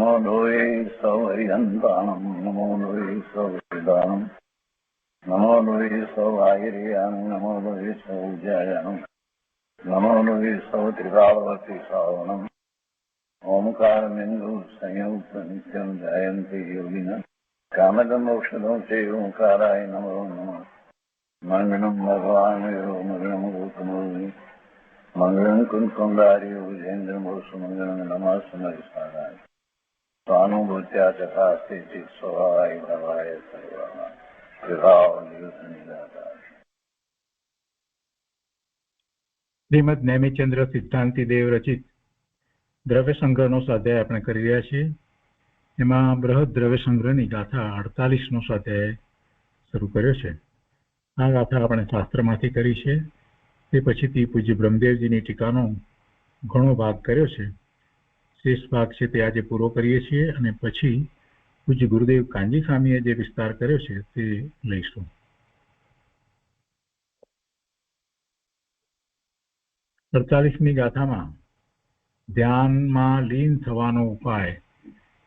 નમો લોહે સૌહરિહંતાણમ નમો લોહે સૌવિદાનમ નમો લોહે સૌઆયર્યાણમ નમો લોહે સૌજયાણમ નમો લોહે સૌત્રિકાવતી સાવણમ ઓમકારમેન્દુ સંયુક્ત નિત્યમ જયંતિ યોગિના કામદમ ઔષધમ સે ઓંકારાય નમો નમઃ મંગલમ ભગવાન મંગલમ ગૌતમો મંગલમ કુંકુંડાર્યો વિજેન્દ્રમોષ મંગલમ નમઃ સમરિસારાય સ્વાનુભૂત્યા ચકાસ્તે ચિત્ત સ્વભાવાય ભવાય સર્વમાં વિભાવ નિયુત નિરાકાર. શ્રીમદ નેમિચંદ્ર સિદ્ધાંતિ દેવ રચિત દ્રવ્ય સંગ્રહનો સ્વાધ્યાય આપણે કરી રહ્યા છીએ. એમાં બૃહદ દ્રવ્ય સંગ્રહની ગાથા 48નો સ્વાધ્યાય શરૂ કર્યો છે. આ ગાથા આપણે શાસ્ત્રમાંથી કરી છે. તે પછીથી પૂજ્ય બ્રહ્મદેવજીની ટીકાનો ઘણો ભાગ કર્યો છે. શેષ ભાગ છે તે આજે પૂરો કરીએ છીએ અને પછી પૂજ્ય ગુરુદેવ કાંજી સ્વામીએ જે વિસ્તાર કર્યો છે તે લઈશું. અડતાલીસમી ગાથામાં ધ્યાનમાં લીન થવાનો ઉપાય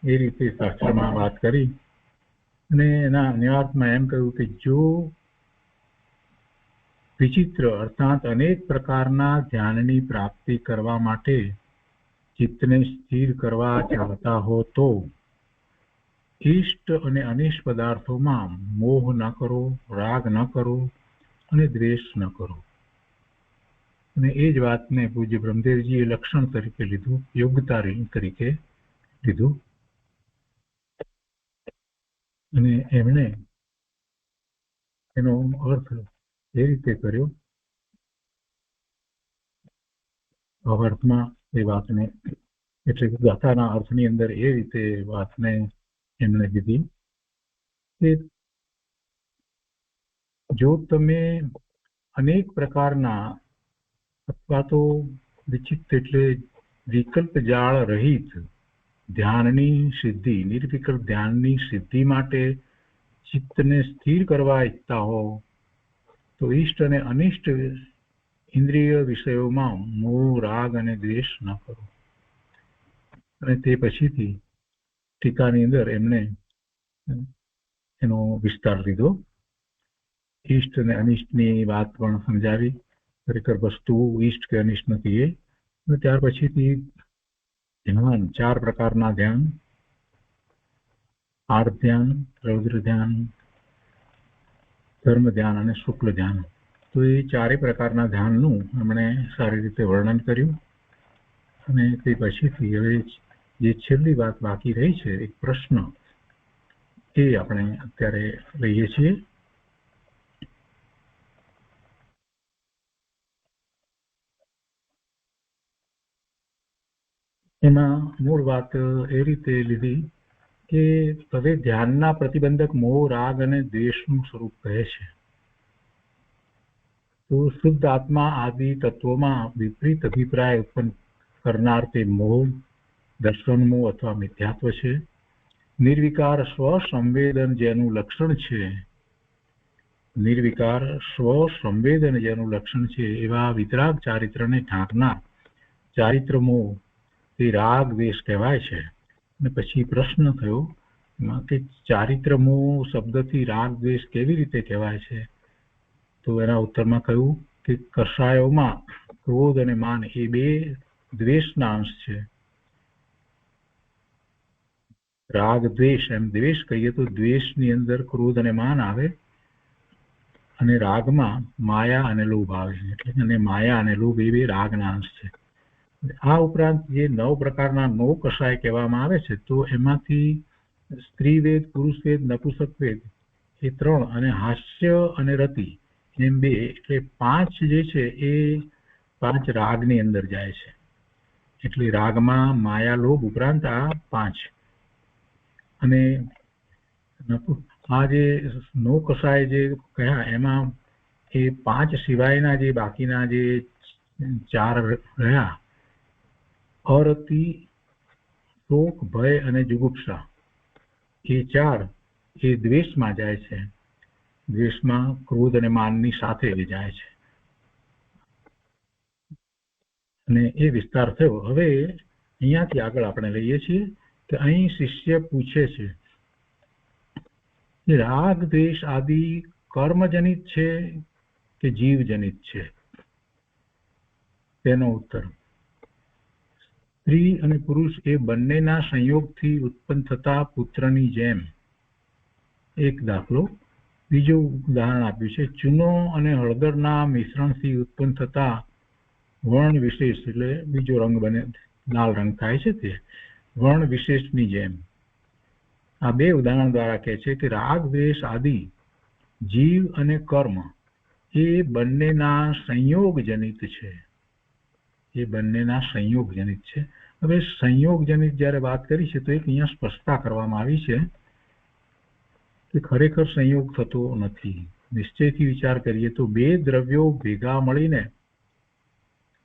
એ રીતે શાસ્ત્રમાં વાત કરી અને એના અન્વયાર્થમાં એમ કહ્યું કે જો વિચિત્ર અર્થાત અનેક પ્રકારના ધ્યાનની પ્રાપ્તિ કરવા માટે ચિત્તને સ્થિર કરવા ચાહતા હો તો ઇષ્ટ અને અનિષ્ટ પદાર્થોમાં મોહ ન કરો, રાગ ન કરો અને દ્વેષ ન કરો. અને એ જ વાતને પૂજ્ય બ્રહ્મદેવજીએ લક્ષણ તરીકે લીધું, યોગ્યતા તરીકે લીધું અને એમણે એનો અર્થ એ રીતે કર્યો. અર્થમાં એ વાતને એટલે ગાથાના અર્થની અંદર એ રીતે વાતને એમણે લીધી કે જો તમે અનેક પ્રકારના અથવા તો વિચિત્ર એટલે વિકલ્પ જાળ રહિત ધ્યાનની સિદ્ધિ, નિર્વિકલ્પ ધ્યાનની સિદ્ધિ માટે ચિત્તને સ્થિર કરવા ઈચ્છતા હો તો ઇષ્ટ અને અનિષ્ટ ઇન્દ્રિય વિષયોમાં મોહ, રાગ અને દ્વેષ ન કરો. અને તે પછીથી ટીકાની અંદર એમણે એનો વિસ્તાર લીધો. ઇષ્ટ અને અનિષ્ટની વાત પણ સમજાવી. ખરેખર વસ્તુ ઇષ્ટ કે અનિષ્ટ નથી એ. અને ત્યાર પછીથી ધ્યાન, 4 પ્રકારના ધ્યાન, આર્ત ધ્યાન, રૌદ્ર ધ્યાન, ધર્મ ધ્યાન અને શુક્લ ધ્યાન. તો એ 4 પ્રકારના ધ્યાનનું એમણે સારી રીતે વર્ણન કર્યું. અને તે પછીથી હવે જે છેલ્લી વાત બાકી રહી છે, એક પ્રશ્ન, એ આપણે અત્યારે લઈએ છીએ. એમાં મૂળ વાત એ રીતે લીધી કે હવે ધ્યાનના પ્રતિબંધક મોહ, રાગ અને દ્વેષનું સ્વરૂપ કહે છે. તો શુદ્ધ આત્મા આદિ તત્વોમાં વિપરીત અભિપ્રાય ઉત્પન્ન કરનાર તે મોહ, દર્શન મોહ અથવા મિથ્યાત્વ છે. નિર્વિકાર સ્વ સંવેદન જેનું લક્ષણ છે, નિર્વિકાર સ્વ સંવેદન જેનું લક્ષણ છે એવા વિતરાગ ચારિત્રને ઢાંકનાર ચારિત્ર મોહ તે રાગ દ્વેષ કહેવાય છે. અને પછી પ્રશ્ન થયો કે ચારિત્ર મોહ શબ્દથી રાગ દ્વેષ કેવી રીતે કહેવાય છે? તો એના ઉત્તરમાં કહ્યું કે કષાયોમાં ક્રોધ અને માન એ 2 દ્વેષના અંશ છે. રાગ દ્વેષ, એમ દ્વેષ કહીએ તો દ્વેષની અંદર ક્રોધ અને માન આવે અને રાગમાં માયા અને લોભ આવે છે. એટલે અને માયા અને લોભ એ 2 રાગના અંશ છે. આ ઉપરાંત જે 9 પ્રકારના 9 કષાય કહેવામાં આવે છે, તો એમાંથી સ્ત્રીવેદ, પુરુષવેદ, નપુંસકવેદ એ 3 અને હાસ્ય અને રતિ એમ 2, એટલે 5 જે છે એ 5 રાગની અંદર જાય છે. એટલે રાગમાં માયા, લોભ ઉપરાંત આ 5 અને આ જે 9 કષાય જે કહ્યા એમાં એ 5 સિવાયના જે બાકીના જે 4 રહ્યા, અરતિ, શોક, ભય અને જુગુપ્સા, એ 4 એ દ્વેષમાં જાય છે. દ્વેષમાં ક્રોધ અને માનની સાથે જાય છે. અને એ વિસ્તાર થયો. હવે અહીંયાથી આગળ આપણે લઈએ છીએ કે અહીં શિષ્ય પૂછે છે કે રાગ દ્વેષ આદિ કર્મજનિત છે કે જીવજનિત છે? તેનો ઉત્તર, સ્ત્રી અને પુરુષ એ બંનેના સંયોગથી ઉત્પન્ન થતા પુત્રની જેમ. એક દાખલો. બીજું ઉદાહરણ આપ્યું છે, ચૂનો અને હળદરના મિશ્રણથી ઉત્પન્ન થતા વર્ણ વિશેષ, એટલે બીજો રંગ બને, લાલ રંગ થાય છે, તે વર્ણ વિશેષની જેમ. આ બે ઉદાહરણ દ્વારા કહે છે કે રાગ દ્વેષ આદિ જીવ અને કર્મ એ બંનેના સંયોગજનિત છે. એ બંનેના સંયોગજનિત છે. હવે સંયોગજનિત જ્યારે વાત કરી છે તો એક અહીંયા સ્પષ્ટતા કરવામાં આવી છે કે ખરેખર સંયોગ થતો નથી. નિશ્ચયથી વિચાર કરીએ તો બે દ્રવ્યો ભેગા મળીને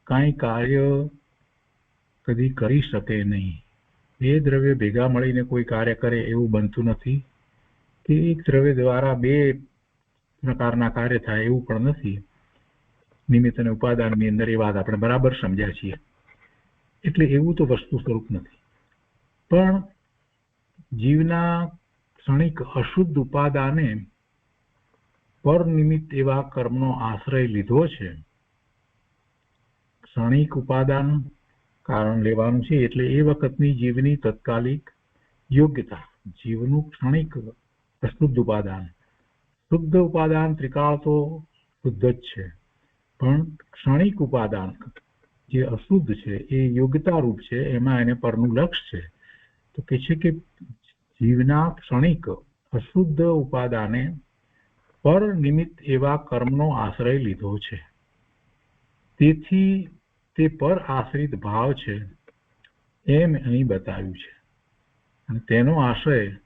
કાંઈ કાર્ય કદી કરી શકે નહીં. બે દ્રવ્ય ભેગા મળીને કોઈ કાર્ય કરે એવું બનતું નથી, કે એક દ્રવ્ય દ્વારા બે પ્રકારના કાર્ય થાય એવું પણ નથી. નિમિત્ત અને ઉપાદાનની અંદર એ વાત આપણે બરાબર સમજ્યા છીએ. એટલે એવું તો વસ્તુ સ્વરૂપ નથી. પણ જીવના ક્ષણિક અશુદ્ધ ઉપાદાને પર નિમિત્ત એવા કર્મનો આશ્રય લીધો છે. ક્ષણિક ઉપાદાન કારણ લેવાનું છે એટલે એ વખતની જીવની તત્કાલિક યોગ્યતા. જીવનું ક્ષણિક અશુદ્ધ ઉપાદાન, શુદ્ધ ઉપાદાન ત્રિકાળ તો શુદ્ધ જ છે, પણ ક્ષણિક ઉપાદાન જે અશુદ્ધ છે એ યોગ્યતા રૂપ છે, એમાં એને પરનું લક્ષ છે. તો કે છે કે જીવના ક્ષણિક અશુદ્ધ ઉપાદાને પર નિમિત્ત એવા કર્મનો આશ્રય લીધો છે. તેથી તે પર આશ્રિત ભાવ છે એમ અહીં બતાવ્યું છે. અને તેનો આશય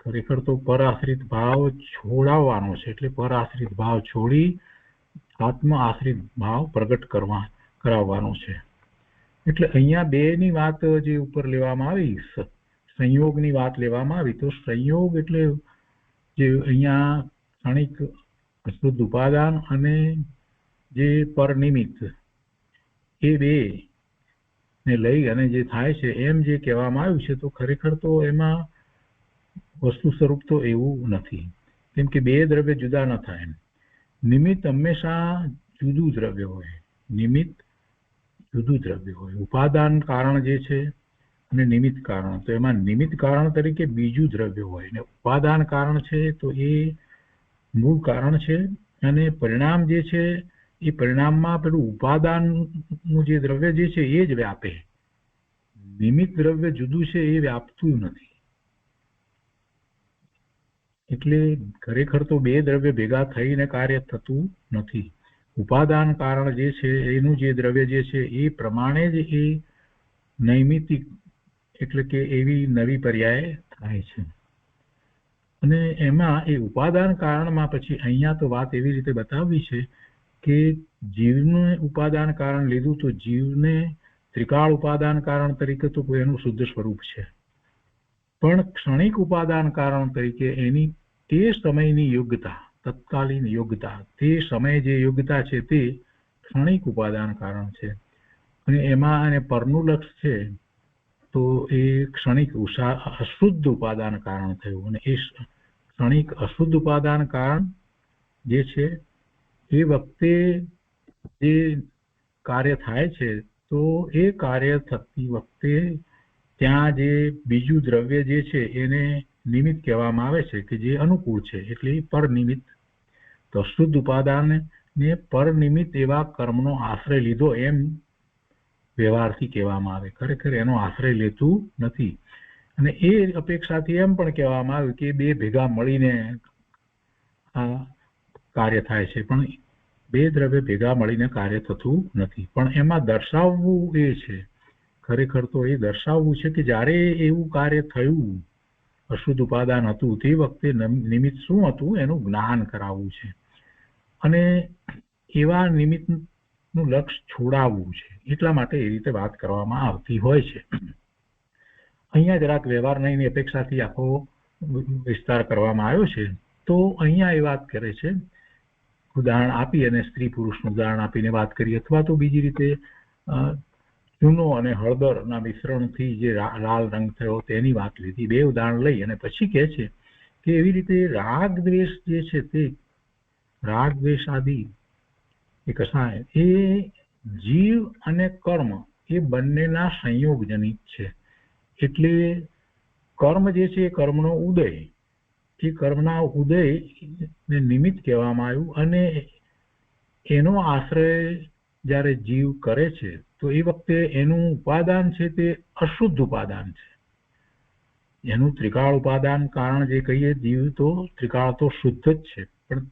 ખરેખર તો પર આશ્રિત ભાવ છોડાવવાનો છે. એટલે પર આશ્રિત ભાવ છોડી આત્મ આશ્રિત ભાવ પ્રગટ કરાવવાનો છે. એટલે અહીંયા બેની વાત જે ઉપર લેવામાં આવી, સંયોગની વાત લેવામાં આવી, તો સંયોગ એટલે જે અહીંયા ક્ષણિક અશુદ્ધ ઉપાદાન અને જે પર નિમિત્ત એ બે ને લઈ અને જે થાય છે એમ જે કહેવામાં આવ્યું છે, તો ખરેખર તો એમાં વસ્તુ સ્વરૂપ તો એવું નથી. કેમ કે બે દ્રવ્ય જુદા ન થાય. નિમિત્ત હંમેશા જુદું દ્રવ્ય હોય. નિમિત્ત જુદું દ્રવ્ય હોય. ઉપાદાન કારણ જે છે અને નિમિત્ત કારણ, તો એમાં નિમિત્ત કારણ તરીકે બીજું દ્રવ્ય હોય, ને ઉપાદાન કારણ છે તો એ મૂળ કારણ છે. અને પરિણામ જે છે એ પરિણામમાં પેલું ઉપાદાનનું જે દ્રવ્ય જે છે એ જ વ્યાપે. નિમિત્ત દ્રવ્ય જુદું છે એ વ્યાપતું નથી. એટલે ખરેખર તો બે દ્રવ્ય ભેગા થઈને કાર્ય થતું નથી. ઉપાદાન કારણ જે છે એનું જે દ્રવ્ય જે છે એ પ્રમાણે જ એ નૈમિતિક એટલે કે એવી નવી પર્યાય થાય છે. અને એમાં એ ઉપાદાન કારણમાં પછી અહીંયા તો વાત એવી રીતે બતાવવી છે કે જીવનું ઉપાદાન કારણ લીધું તો જીવને ત્રિકાળ ઉપાદાન કારણ તરીકે તો એનું શુદ્ધ સ્વરૂપ છે, પણ ક્ષણિક ઉપાદાન કારણ તરીકે એની તે સમયની યોગ્યતા, તત્કાલીન યોગ્યતા, તે સમયે જે યોગ્યતા છે તે ક્ષણિક ઉપાદાન કારણ છે. અને એમાં એને પરનું લક્ષ છે તો એ ક્ષણિક અશુદ્ધ ઉપાદાન કારણ થયું. અને એ ક્ષણિક અશુદ્ધ ઉપાદાન કારણ જે છે એ વખતે જે કાર્ય થાય છે તો એ કાર્ય થતી વખતે ત્યાં જે બીજું દ્રવ્ય જે છે એને નિમિત્ત કહેવામાં આવે છે કે જે અનુકૂળ છે, એટલે પર નિમિત્ત. તો શુદ્ધ ઉપાદાનને પર નિમિત્ત એવા કર્મનો આશ્રય લીધો એમ વ્યવહારથી કહેવામાં આવે. ખરેખર એનો આશ્રય લેતું નથી. અને એ અપેક્ષાથી એમ પણ કહેવામાં આવ્યું કે બે ભેગા મળીને આ કાર્ય થાય છે, પણ બે દ્રવ્ય ભેગા મળીને કાર્ય થતું નથી. પણ એમાં દર્શાવવું એ છે, ખરેખર તો એ દર્શાવવું છે કે જ્યારે એવું કાર્ય થયું, અશુદ્ધ ઉપાદાન હતું, તે વખતે નિમિત્ત શું હતું એનું જ્ઞાન કરાવવું છે. અને એવા નિમિત્તનું લક્ષ છોડાવવું છે. એટલા માટે એ રીતે વાત કરવામાં આવતી હોય છે. અહીંયા જરાક વ્યવહારની અપેક્ષાથી આખો વિસ્તાર કરવામાં આવ્યો છે. તો અહીંયા એ વાત કરે છે, ઉદાહરણ આપી અને સ્ત્રી પુરુષનું ઉદાહરણ આપીને વાત કરી, અથવા તો બીજી રીતે ચૂનો અને હળદરના મિશ્રણથી જે લાલ રંગ થયો તેની વાત લીધી. 2 ઉદાહરણ લઈ અને પછી કહે છે કે એવી રીતે રાગ દ્વેષ જે છે તે રાગ દ્વેષ આદિ એ કસાય એ જીવ અને કર્મ એ બંનેના સંયોગજનિત છે. એટલે કર્મ જે છે એ કર્મનો ઉદય, એ કર્મના ઉદય ને નિમિત્ત કહેવામાં આવ્યું અને એનો આશ્રય જ્યારે જીવ કરે છે તો એ વખતે એનું ઉપાદાન છે તે અશુદ્ધ ઉપાદાન છે. એનું ત્રિકાળ ઉપાદાન કારણ જે કહીએ જીવ તો ત્રિકાળ તો શુદ્ધ જ છે, પણ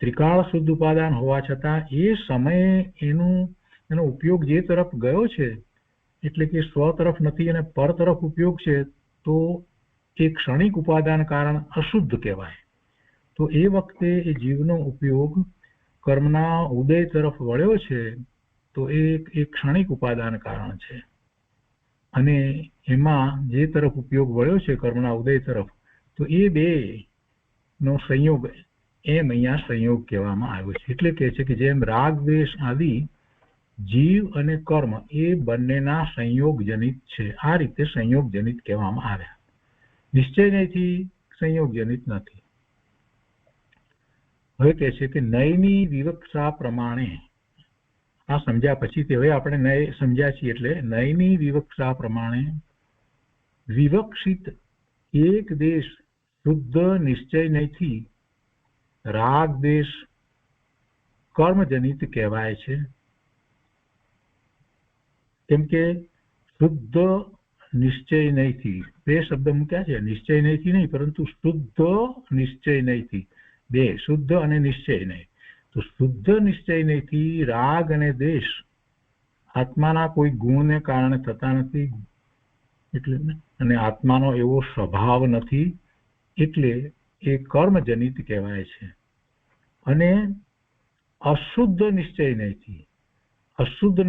ત્રિકાળ શુદ્ધ ઉપાદાન હોવા છતાં એ સમયે એનો ઉપયોગ જે તરફ ગયો છે એટલે કે સ્વ તરફ નથી અને પર તરફ ઉપયોગ છે તો એ ક્ષણિક ઉપાદાન કારણ અશુદ્ધ કહેવાય. તો એ વખતે એ જીવનો ઉપયોગ કર્મના ઉદય તરફ વળ્યો છે તો એ ક્ષણિક ઉપાદાન કારણ છે અને એમાં જે તરફ ઉપયોગ વળ્યો છે કર્મના ઉદય તરફ તો એ બે નો સંયોગ એમ અહીંયા સંયોગ કહેવામાં આવ્યો છે. એટલે કહે છે કે જેમ રાગ દ્વેષ આદિ જીવ અને કર્મ એ બંનેના સંયોગજનિત છે, આ રીતે સંયોગજનિત કહેવામાં આવ્યા. નિશ્ચય નહીંથી સંયોગજનિત નથી. હવે કહે છે કે નયની વિવક્ષા પ્રમાણે, આ સમજ્યા પછી હવે આપણે નય સમજ્યા છીએ એટલે નયની વિવક્ષા પ્રમાણે વિવક્ષિત એક દેશ શુદ્ધ નિશ્ચય નહીંથી રાગ દ્વેષ કર્મજનિત કહેવાય છે. કેમ કે શુદ્ધ નિશ્ચય નહીંથી બે શબ્દ મૂક્યા છે, નિશ્ચય નહીંથી નહીં પરંતુ શુદ્ધ નિશ્ચય નહીંથી, બે શુદ્ધ અને નિશ્ચય નહીં. તો શુદ્ધ નિશ્ચય નહીંથી રાગ અને દ્વેષ આત્માના કોઈ ગુણને કારણે થતા નથી એટલે અને આત્માનો એવો સ્વભાવ નથી એટલે એ કર્મજનિત કહેવાય છે. અને અશુદ્ધ નિશ્ચય નહીંથી, અશુદ્ધ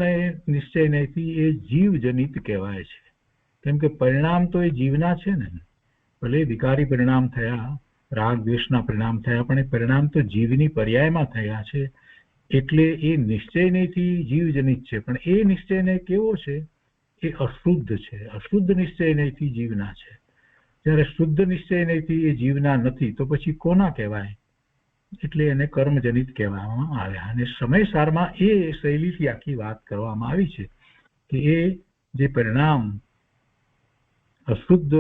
નિશ્ચય નહીંથી એ જીવજનિત કહેવાય છે. કેમ કે પરિણામ તો એ જીવના છે ને, ભલે વિકારી પરિણામ થયા, રાગ દ્વેષના પરિણામ થયા, પણ એ પરિણામ તો જીવની પર્યાયમાં થયા છે એટલે એ નિશ્ચય નહીંથી જીવજનિત છે. પણ એ નિશ્ચય નહીં કેવો છે? એ અશુદ્ધ છે. અશુદ્ધ નિશ્ચય નહીંથી જીવના છે. જ્યારે શુદ્ધ નિશ્ચય નહીંથી એ જીવના નથી તો પછી કોના કહેવાય? એટલે એને કર્મજનિત કહેવામાં આવ્યા. અને સમયસારમાં એ શૈલીથી આખી વાત કરવામાં આવી છે કે એ જે પરિણામ અશુદ્ધ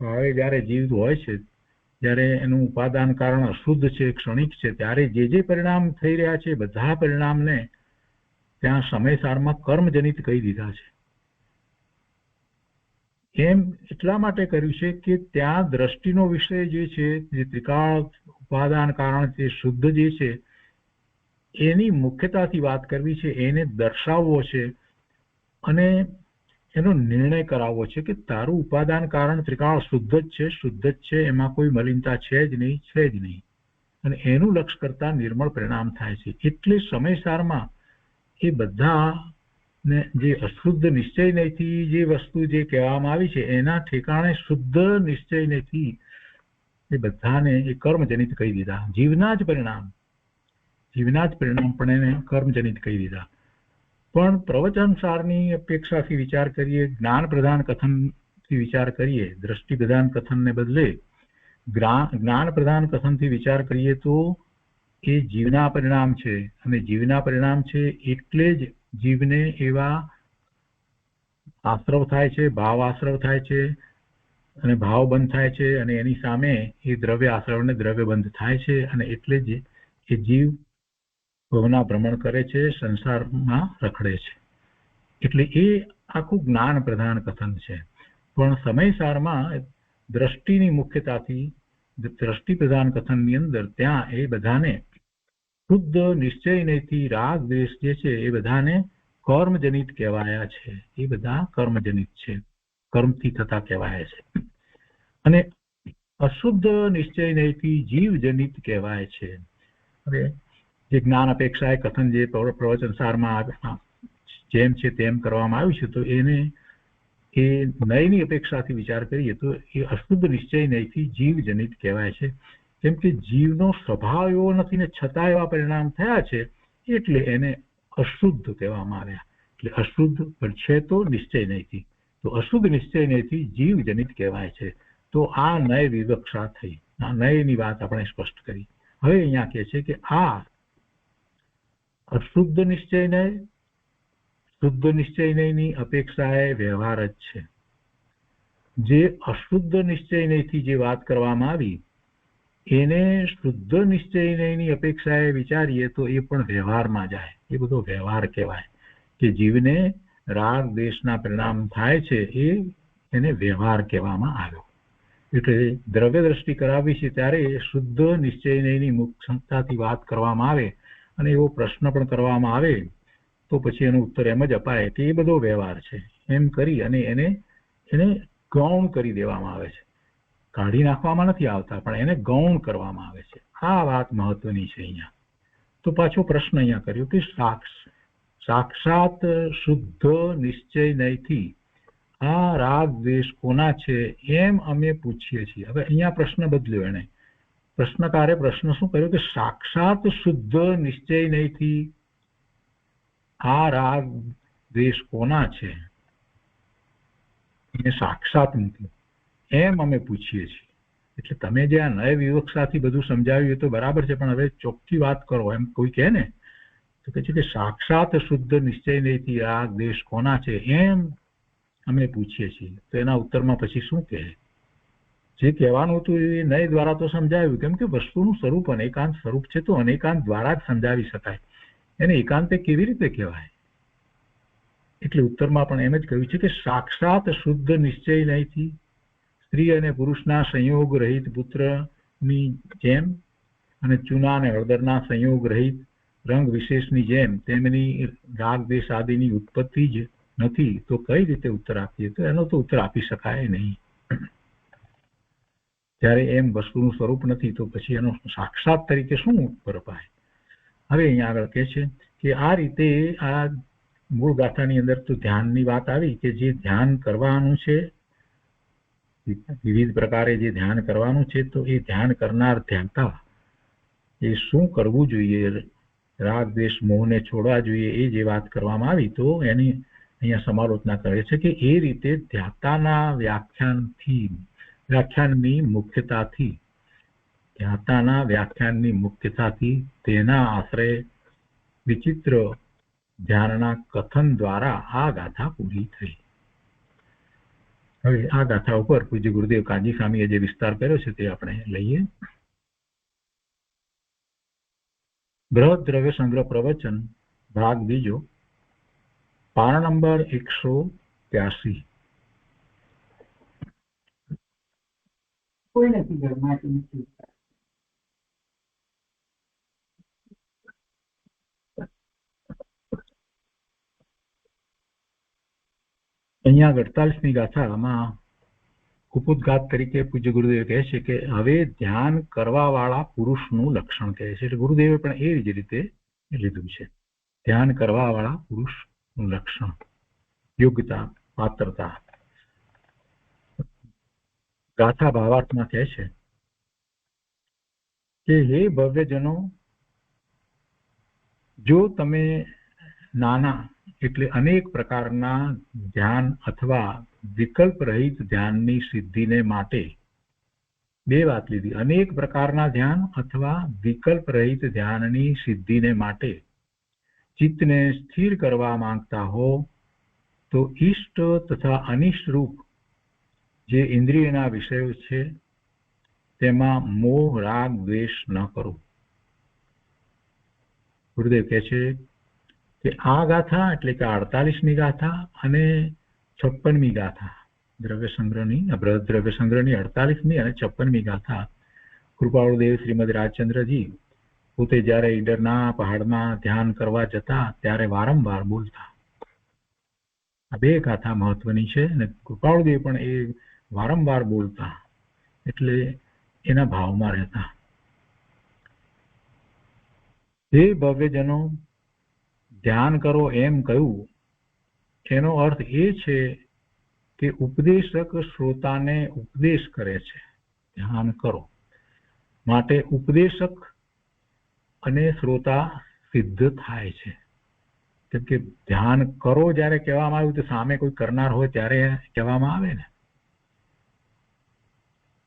ભાવે જ્યારે જીવ હોય છે, જ્યારે એનું ઉપાદાન કારણ અશુદ્ધ છે, ક્ષણિક છે, ત્યારે જે પરિણામ થઈ રહ્યા છે બધા પરિણામને ત્યાં સમયસારમાં કર્મજનિત કહી દીધા છે. એમ એટલા માટે કર્યું છે કે ત્યાં દ્રષ્ટિનો વિષય જે છે, જે ત્રિકાળ ઉપાદાન કારણ જે શુદ્ધ જે છે એની મુખ્યતાથી વાત કરવી છે, એને દર્શાવવો છે અને એનો નિર્ણય કરાવવો છે કે તારું ઉપાદાન કારણ ત્રિકાળ શુદ્ધ જ છે, શુદ્ધ જ છે, એમાં કોઈ મલિનતા છે જ નહીં અને એનું લક્ષ્ય કરતા નિર્મળ પરિણામ થાય છે. એટલે સમયસારમાં એ બધા ને જે અશુદ્ધ નિશ્ચય નહીંથી જે વસ્તુ જે કહેવામાં આવી છે એના ઠેકાણે શુદ્ધ નિશ્ચય નહીંથી એ બધાને એ કર્મજનિત કહી દીધા. જીવના જ પરિણામ પણ એને કર્મજનિત કહી દીધા. પણ પ્રવચનસારની અપેક્ષાથી વિચાર કરીએ, જ્ઞાન પ્રધાન કથનથી વિચાર કરીએ, દ્રષ્ટિ પ્રધાન કથનને બદલે જ્ઞાન પ્રધાન કથનથી વિચાર કરીએ તો એ જીવના પરિણામ છે અને જીવના પરિણામ છે એટલે જ જીવને એવા આશ્રવ થાય છે, ભાવ આશ્રવ થાય છે અને ભાવ બંધ થાય છે અને એની સામે એ દ્રવ્ય આશ્રવ ને દ્રવ્ય બંધ થાય છે અને એટલે જ એ જીવ ભવના ભ્રમણ કરે છે, સંસારમાં રખડે છે. એટલે એ આખું જ્ઞાન પ્રધાન કથન છે. પણ સમયસારમાં દ્રષ્ટિની મુખ્યતાથી દ્રષ્ટિ પ્રધાન કથનની અંદર ત્યાં એ બધાને શુદ્ધ નિશ્ચય નહીંથી રાગ દ્વેષ જે છે એ બધાને કર્મજનિત કહેવાયા છે. એ બધા કર્મજનિત છે, કર્મથી થતા કહેવાય છે. અને અશુદ્ધ નિશ્ચય નહીંથી જીવજનિત કહેવાય છે. હવે જે જ્ઞાન અપેક્ષા એ કથન જે પ્રવચનસારમાં જેમ છે તેમ કરવામાં આવ્યું છે તો એને એ નયની અપેક્ષાથી વિચાર કરીએ તો એ અશુદ્ધ નિશ્ચય નહીંથી જીવજનિત કહેવાય છે. કેમ કે જીવનો સ્વભાવ એવો નથી ને છતાં એવા પરિણામ થયા છે એટલે એને અશુદ્ધ કહેવામાં આવ્યા. એટલે અશુદ્ધ છે તો નિશ્ચય નહીંથી, તો અશુદ્ધ નિશ્ચય નહીંથી જીવ જનિત કહેવાય છે. તો આ નય વિવક્ષા થઈ, આ નયની વાત આપણે સ્પષ્ટ કરી. હવે અહીંયા કહે છે કે આ અશુદ્ધ નિશ્ચય નય શુદ્ધ નિશ્ચય નયની અપેક્ષાએ વ્યવહાર જ છે. જે અશુદ્ધ નિશ્ચય નયથી જે વાત કરવામાં આવી એને શુદ્ધ નિશ્ચય નયની અપેક્ષાએ વિચારીએ તો એ પણ વ્યવહારમાં જાય. એ બધો વ્યવહાર કહેવાય કે જીવને રાગ દ્વેષના પરિણામ થાય છે, એને વ્યવહાર કહેવામાં આવ્યો. એટલે દ્રવ્ય દ્રષ્ટિ કરાવી છે ત્યારે શુદ્ધ નિશ્ચય નયની મુખ્યતાથી વાત કરવામાં આવે અને એવો પ્રશ્ન પણ કરવામાં આવે તો પછી એનો ઉત્તર એમ જ અપાય કે એ બધો વ્યવહાર છે એમ કરી અને એને ગૌણ કરી દેવામાં આવે છે. કાઢી નાખવામાં નથી આવતા, પણ એને ગૌણ કરવામાં આવે છે. આ વાત મહત્વની છે અહીંયા. તો પાછો પ્રશ્ન અહીંયા કર્યો કે સાક્ષાત શુદ્ધ નિશ્ચય નયથી આ રાગ દ્વેષ કોના છે એમ અમે પૂછીએ છીએ. હવે અહીંયા પ્રશ્ન બદલ્યો એને. પ્રશ્નકારે પ્રશ્ન શું કર્યો કે સાક્ષાત શુદ્ધ નિશ્ચય નયથી આ રાગ દ્વેષ કોના છે એને સાક્ષાત મૂક્યું એમ અમે પૂછીએ છીએ. એટલે તમે જે આ નય વિવક્ષાથી બધું સમજાવ્યું એ તો બરાબર છે, પણ હવે ચોખ્ખી વાત કરો એમ કોઈ કહે ને તો કહે છે કે સાક્ષાત શુદ્ધ નિશ્ચય નયથી રાગ દ્વેષ કોના છે એમ અમે પૂછીએ છીએ. તો એના ઉત્તરમાં પછી શું કહે? જે કહેવાનું હતું એ નય દ્વારા તો સમજાવ્યું, કેમ કે વસ્તુનું સ્વરૂપ અનેકાંત સ્વરૂપ છે તો અનેકાંત દ્વારા જ સમજાવી શકાય. એને એકાંતે કેવી રીતે કહેવાય? એટલે ઉત્તરમાં પણ એમ જ કહ્યું છે કે સાક્ષાત શુદ્ધ નિશ્ચય નયથી સ્ત્રી અને પુરુષના સંયોગ રહિત પુત્રની જેમ અને ચૂના અને હળદરના સંયોગ રહિત રંગ વિશેષની જેમ તેમની રાગ દ્વેષ આદિની ઉત્પત્તિ જ નથી, તો કઈ રીતે ઉત્તર આપીએ? તો એનો તો ઉત્તર આપી શકાય નહીં. જ્યારે એમ વસ્તુનું સ્વરૂપ નથી તો પછી એનો સાક્ષાત તરીકે શું ઉત્તર અપાય? હવે અહીંયા આગળ કહે છે કે આ રીતે આ મૂળ ગાથાની અંદર તો ધ્યાનની વાત આવી કે જે ધ્યાન કરવાનું છે, વિવિધ પ્રકારે જે ધ્યાન કરવાનું છે તો એ ધ્યાન કરનાર ધ્યાતા એ શું કરવું જોઈએ, રાગ દ્વેષ મોહને છોડવા જોઈએ, એ જે વાત કરવામાં આવી તો એની અહીંયા સમાલોચના કરે છે કે એ રીતે ધ્યાતાના વ્યાખ્યાનની મુખ્યતાથી તેના આશ્રય વિચિત્ર ધ્યાનના કથન દ્વારા આ ગાથા પૂરી થઈ. હવે આ ગાથા ઉપર પૂજ્ય ગુરુદેવ કાજી સ્વામીએ જે વિસ્તાર કર્યો છે તે આપણે લઈએ. બૃહદ દ્રવ્ય સંગ્રહ પ્રવચન ભાગ બીજો, પાના નંબર 183. કોઈ નથી ઘરમાં કે નથી. અહીંયા 48મી ગાથામાં કુપુદઘાત તરીકે પૂજ્ય ગુરુદેવ કહે છે કે હવે ધ્યાન કરવા વાળા પુરુષનું લક્ષણ કહે છે. એટલે ગુરુદેવે પણ એ જ રીતે લીધું છે. ધ્યાન કરવા વાળા પુરુષનું લક્ષણ, યોગ્યતા, પાત્રતા. ગાથા ભાવાર્થમાં કહે છે કે હે ભવ્યજનો, જો તમે નાના એટલે અનેક પ્રકારના ધ્યાન અથવા વિકલ્પ રહિત ધ્યાનની સિદ્ધિને માટે, બે વાત લીધી, અનેક પ્રકારના ધ્યાન અથવા વિકલ્પ રહિત ધ્યાનની સિદ્ધિને માટે ચિત્તને સ્થિર કરવા માંગતા હો તો ઈષ્ટ તથા અનિષ્ટ રૂપ જે ઇન્દ્રિયના વિષયો છે તેમાં મોહ રાગ દ્વેષ ન કરો. ગુરુદેવ કહે છે કે આ ગાથા એટલે કે 48મી ગાથા અને 56મી ગાથા દ્રવ્ય સંગ્રહની, બૃહદ દ્રવ્ય સંગ્રહની 48મી અને 56મી ગાથા કૃપાળુદેવ શ્રીમદ રાજચંદ્રજી પોતે જ્યારે ઈડરના પહાડમાં ધ્યાન કરવા જતા ત્યારે વારંવાર બોલતા. આ બે ગાથા મહત્વની છે અને કૃપાળુદેવ પણ એ વારંવાર બોલતા એટલે એના ભાવમાં રહેતા. હે ભવ્યજનો, ધ્યાન કરો એમ કહ્યું એનો અર્થ એ છે કે ઉપદેશક શ્રોતાને ઉપદેશ કરે છે, ધ્યાન કરો માટે ઉપદેશક અને શ્રોતા સિદ્ધ થાય છે. કેમ કે ધ્યાન કરો જ્યારે કહેવામાં આવ્યું તો સામે કોઈ કરનાર હોય ત્યારે કહેવામાં આવે ને,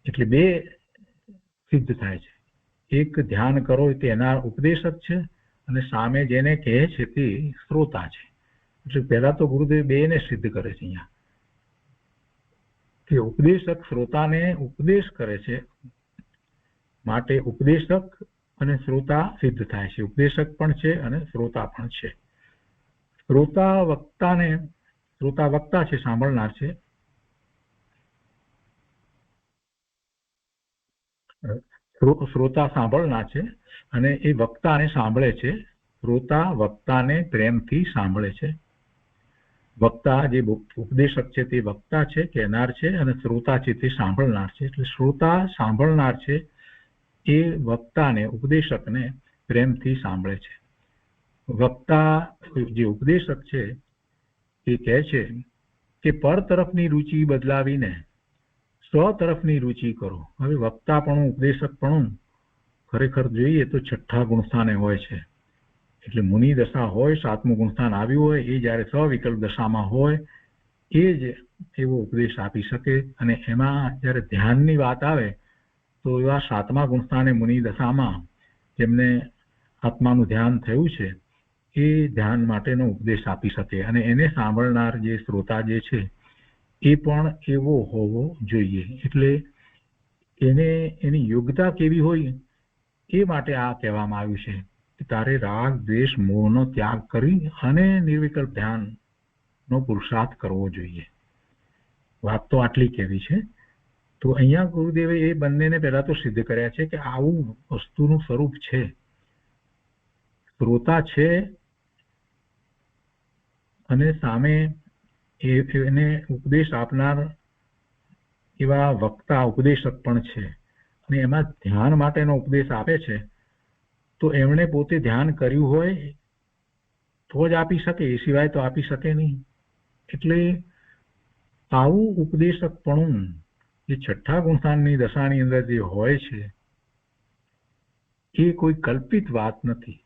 એટલે બે સિદ્ધ થાય છે. એક ધ્યાન કરો તે એના ઉપદેશક છે અને સામે જેને કહે છે તે શ્રોતા છે. એટલે પહેલા તો ગુરુદેવ બેને સિદ્ધ કરે છે અહીંયા કે ઉપદેશક શ્રોતાને ઉપદેશ કરે છે, માટે ઉપદેશક અને શ્રોતા સિદ્ધ થાય છે. ઉપદેશક પણ છે અને શ્રોતા પણ છે. શ્રોતા વક્તા છે, સાંભળનાર છે. શ્રોતા સાંભળનાર છે અને એ વક્તાને સાંભળે છે. શ્રોતા વક્તાને પ્રેમથી સાંભળે છે. વક્તા જે ઉપદેશક છે તે વક્તા છે, કહેનાર છે, અને શ્રોતા છે તે સાંભળનાર છે. એટલે શ્રોતા સાંભળનાર છે એ વક્તાને ઉપદેશકને પ્રેમથી સાંભળે છે. વક્તા જે ઉપદેશક છે એ કહે છે કે પર તરફની રુચિ બદલાવીને સ્વ તરફની રુચિ કરો. હવે વક્તાપણું ઉપદેશકપણું ખરેખર જોઈએ તો છઠ્ઠા ગુણસ્થાને હોય છે. એટલે મુનિ દશા હોય, સાતમું ગુણસ્થાન આવ્યું હોય, એ જ્યારે સવિકલ્પ દશામાં હોય એ જ એવો ઉપદેશ આપી શકે. અને એમાં જ્યારે ધ્યાનની વાત આવે તો એવા સાતમા ગુણસ્થાને મુનિ દશામાં જેમને આત્માનું ધ્યાન થયું છે એ ધ્યાન માટેનો ઉપદેશ આપી શકે. અને એને સાંભળનાર જે શ્રોતા જે છે એ પણ એવો હોવો જોઈએ. એટલે એની યોગ્યતા કેવી હોય એ માટે આ કહેવામાં આવ્યું છે કે તારે રાગ દ્વેષ મોહનો ત્યાગ કરી અને નિર્વિકલ્પ ધ્યાનનો પુરુષાર્થ કરવો જોઈએ. વાત તો આટલી કહેવી છે. તો અહીંયા ગુરુદેવે એ બંનેને પહેલા તો સિદ્ધ કર્યા છે કે આવું વસ્તુનું સ્વરૂપ છે. શ્રોતા છે અને સામે એને ઉપદેશ આપનાર એવા વક્તા ઉપદેશક પણ છે. અને એમાં ધ્યાન માટેનો ઉપદેશ આપે છે તો એમણે પોતે ધ્યાન કર્યું હોય તો જ આપી શકે, એ સિવાય તો આપી શકે નહીં. એટલે આવું ઉપદેશકપણું જે છઠ્ઠા ગુણસ્થાનની દશાની અંદર જે હોય છે એ કોઈ કલ્પિત વાત નથી.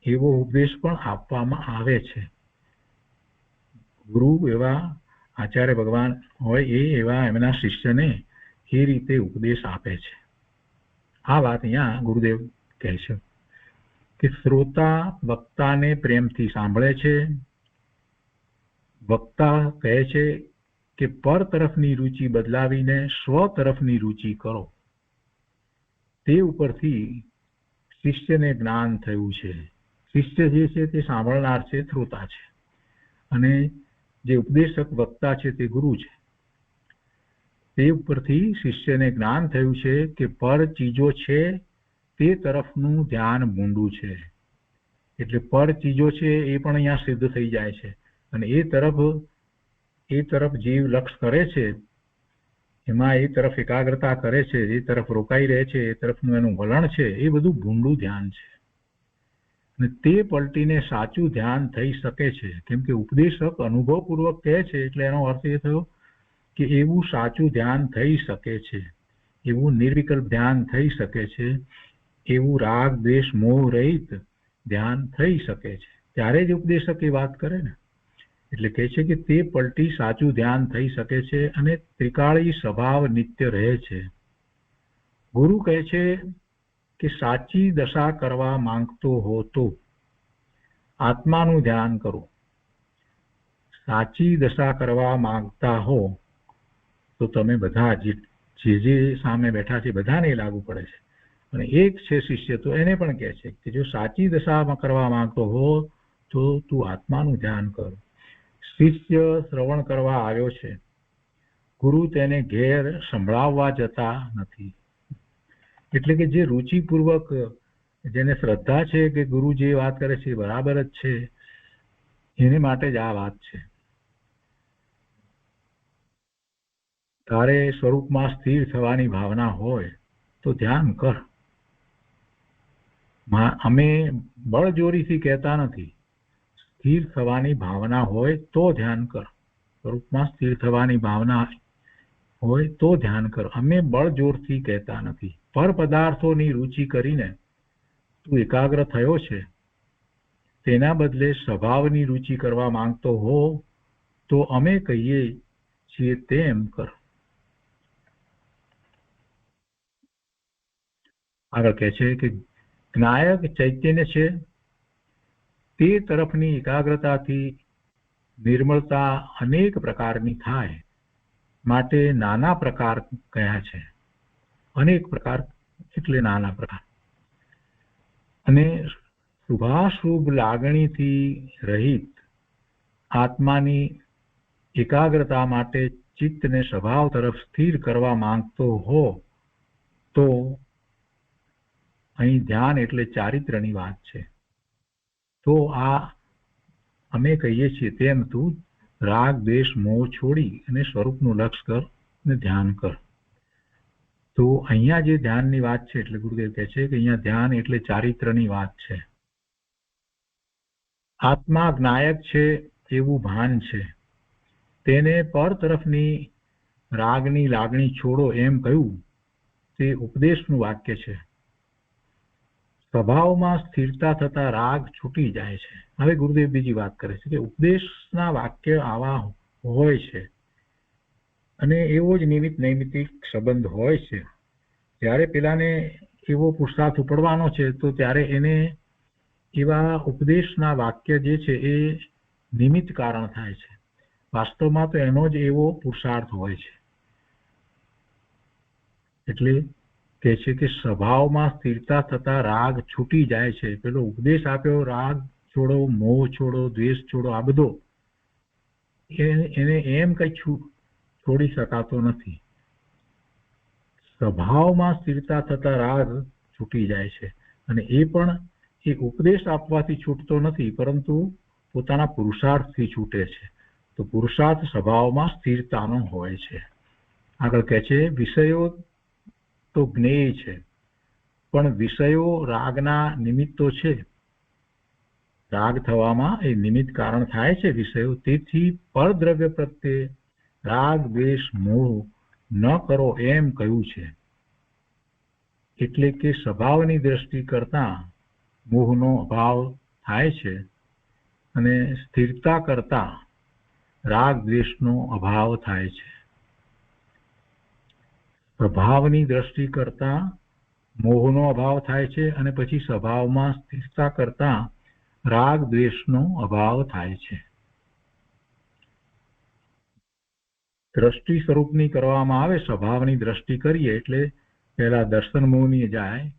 એવો ઉપદેશ પણ આપવામાં આવે છે. ગુરુ એવા આચાર્ય ભગવાન હોય એ એવા એમના શિષ્યને એ રીતે ઉપદેશ આપે છે. આ વાત અહીંયા ગુરુદેવ કહે છે કે શ્રોતા વક્તાને પ્રેમથી સાંભળે છે. વક્તા કહે છે કે પર તરફની રુચિ બદલાવીને સ્વ તરફની રુચિ કરો. તે ઉપરથી શિષ્યને જ્ઞાન થયું છે. શિષ્ય જે છે તે સાંભળનાર છે, શ્રોતા છે, અને જે ઉપદેશક વક્તા છે તે ગુરુ છે. તે ઉપરથી શિષ્યને જ્ઞાન થયું છે કે પર ચીજો છે તે તરફનું ધ્યાન મૂંડું છે. એટલે પર ચીજો છે એ પણ અહીંયા સિદ્ધ થઈ જાય છે. અને એ તરફ જીવ લક્ષ કરે છે, એમાં એ તરફ એકાગ્રતા કરે છે, એ તરફ રોકાઈ રહે છે, એ તરફનું એનું વલણ છે, એ બધું ભૂંડું ધ્યાન છે. અને તે પલટીને સાચું ધ્યાન થઈ શકે છે. કેમ કે ઉપદેશક અનુભવપૂર્વક કહે છે એટલે એનો અર્થ એ થયો કે એવું સાચું ધ્યાન થઈ શકે છે, એવું નિર્વિકલ્પ ધ્યાન થઈ શકે છે, એવું રાગ દ્વેષ મોહ રહિત ધ્યાન થઈ શકે છે. ત્યારે જ ઉપદેશક એ વાત કરે ને. એટલે કહે છે કે તે પલટી સાચું ધ્યાન થઈ શકે છે અને ત્રિકાળી સ્વભાવ નિત્ય રહે છે. ગુરુ કહે છે કે સાચી દશા કરવા માંગતો હો તો આત્માનું ધ્યાન કરો. સાચી દશા કરવા માંગતા હો તો તમે બધા જે સામે બેઠા છે બધાને લાગુ પડે છે. અને એક છે શિષ્ય તો એને પણ કહે છે કે જો સાચી દશા કરવા માંગતો હો તો તું આત્માનું ધ્યાન કર. શિષ્ય શ્રવણ કરવા આવ્યો છે, ગુરુ તેને ઘેર સંભળાવવા જતા નથી. એટલે કે જે રુચિપૂર્વક, જેને શ્રદ્ધા છે કે ગુરુ જે વાત કરે છે બરાબર જ છે, એને માટે જ આ વાત છે. તારે સ્વરૂપમાં સ્થિર થવાની ભાવના હોય તો ધ્યાન કર. અમે બળજોરીથી કહેતા નથી. સ્થિર થવાની ભાવના હોય તો ધ્યાન કર. સ્વરૂપમાં સ્થિર થવાની ભાવના હોય તો ધ્યાન કર. અમે બળજોરથી કહેતા નથી. પર પદાર્થોની રુચિ કરીને તું એકાગ્ર થયો છે તેના બદલે સ્વભાવની રુચિ કરવા માંગતો હો તો અમે કહીએ છીએ તેમ કર. આગળ કહે છે કે જ્ઞાયક ચૈતન્ય છે તે તરફની એકાગ્રતાથી નિર્મળતા અનેક પ્રકારની થાય માટે નાના પ્રકાર કયા છે. અનેક પ્રકાર એટલે નાના પ્રકાર. અને શુભાશુભ લાગણીથી રહિત આત્માની એકાગ્રતા માટે ચિત્તને સ્વભાવ તરફ સ્થિર કરવા માંગતો હો તો અહીં ધ્યાન એટલે ચારિત્ર્યની વાત છે. તો આ અમે કહીએ છીએ તેમ તું રાગ દ્વેષ મોહ છોડી અને સ્વરૂપનું લક્ષ કર અને ધ્યાન કર. તો અહીંયા જે ધ્યાનની વાત છે એટલે ગુરુદેવ કહે છે કે અહીંયા ધ્યાન એટલે ચારિત્ર્યની વાત છે. આત્મા જ્ઞાયક છે એવું ભાન છે, તેને પર તરફની રાગની લાગણી છોડો એમ કહ્યું તે ઉપદેશનું વાક્ય છે. સ્વભાવમાં સ્થિરતા થતા રાગ છૂટી જાય છે. હવે ગુરુદેવ બીજી વાત કરે છે કે ઉપદેશના વાક્ય આવા હોય છે અને એવો જ નિમિત્ત નૈમિત્તિક સંબંધ હોય છે. જ્યારે પેલાને એવો પુરુષાર્થ ઉપડવાનો છે તો ત્યારે એને એવા ઉપદેશના વાક્ય જે છે એ નિમિત્ત કારણ થાય છે. વાસ્તવમાં તો એનો જ એવો પુરુષાર્થ હોય છે. એટલે કહે છે કે સ્વભાવમાં સ્થિરતા થતા રાગ છૂટી જાય છે. પેલો ઉપદેશ આપ્યો રાગ છોડો, મોહ છોડો, દ્વેષ છોડો, આ બધો એને એમ કઈ છોડી શકાતો નથી. સ્વભાવમાં સ્થિરતા થતા રાગ છૂટી જાય છે અને એ પણ એ ઉપદેશ આપવાથી છૂટતો નથી પરંતુ પોતાના પુરુષાર્થથી છૂટે છે. તો પુરુષાર્થ સ્વભાવમાં સ્થિરતાનો હોય છે. આગળ કહે છે વિષયો તો જ્ઞેય છે પણ વિષયો રાગના નિમિત્તો છે. રાગ થવામાં એ નિમિત્ત કારણ થાય છે વિષયો. તેથી પરદ્રવ્ય પ્રત્યે રાગ દ્વેષ મોહ ન કરો એમ કહ્યું છે. એટલે કે સ્વભાવની દ્રષ્ટિ કરતા મોહનો અભાવ થાય છે અને સ્થિરતા કરતા રાગ દ્વેષનો અભાવ થાય છે. સ્વભાવની દ્રષ્ટિ કરતા મોહનો અભાવ થાય છે અને પછી સ્વભાવમાં સ્થિરતા કરતા રાગ દ્વેષનો અભાવ થાય છે. દ્રષ્ટિ સ્વરૂપની કરવામાં આવે, સ્વભાવની દ્રષ્ટિ કરીએ એટલે પહેલા દર્શન મોહની જાય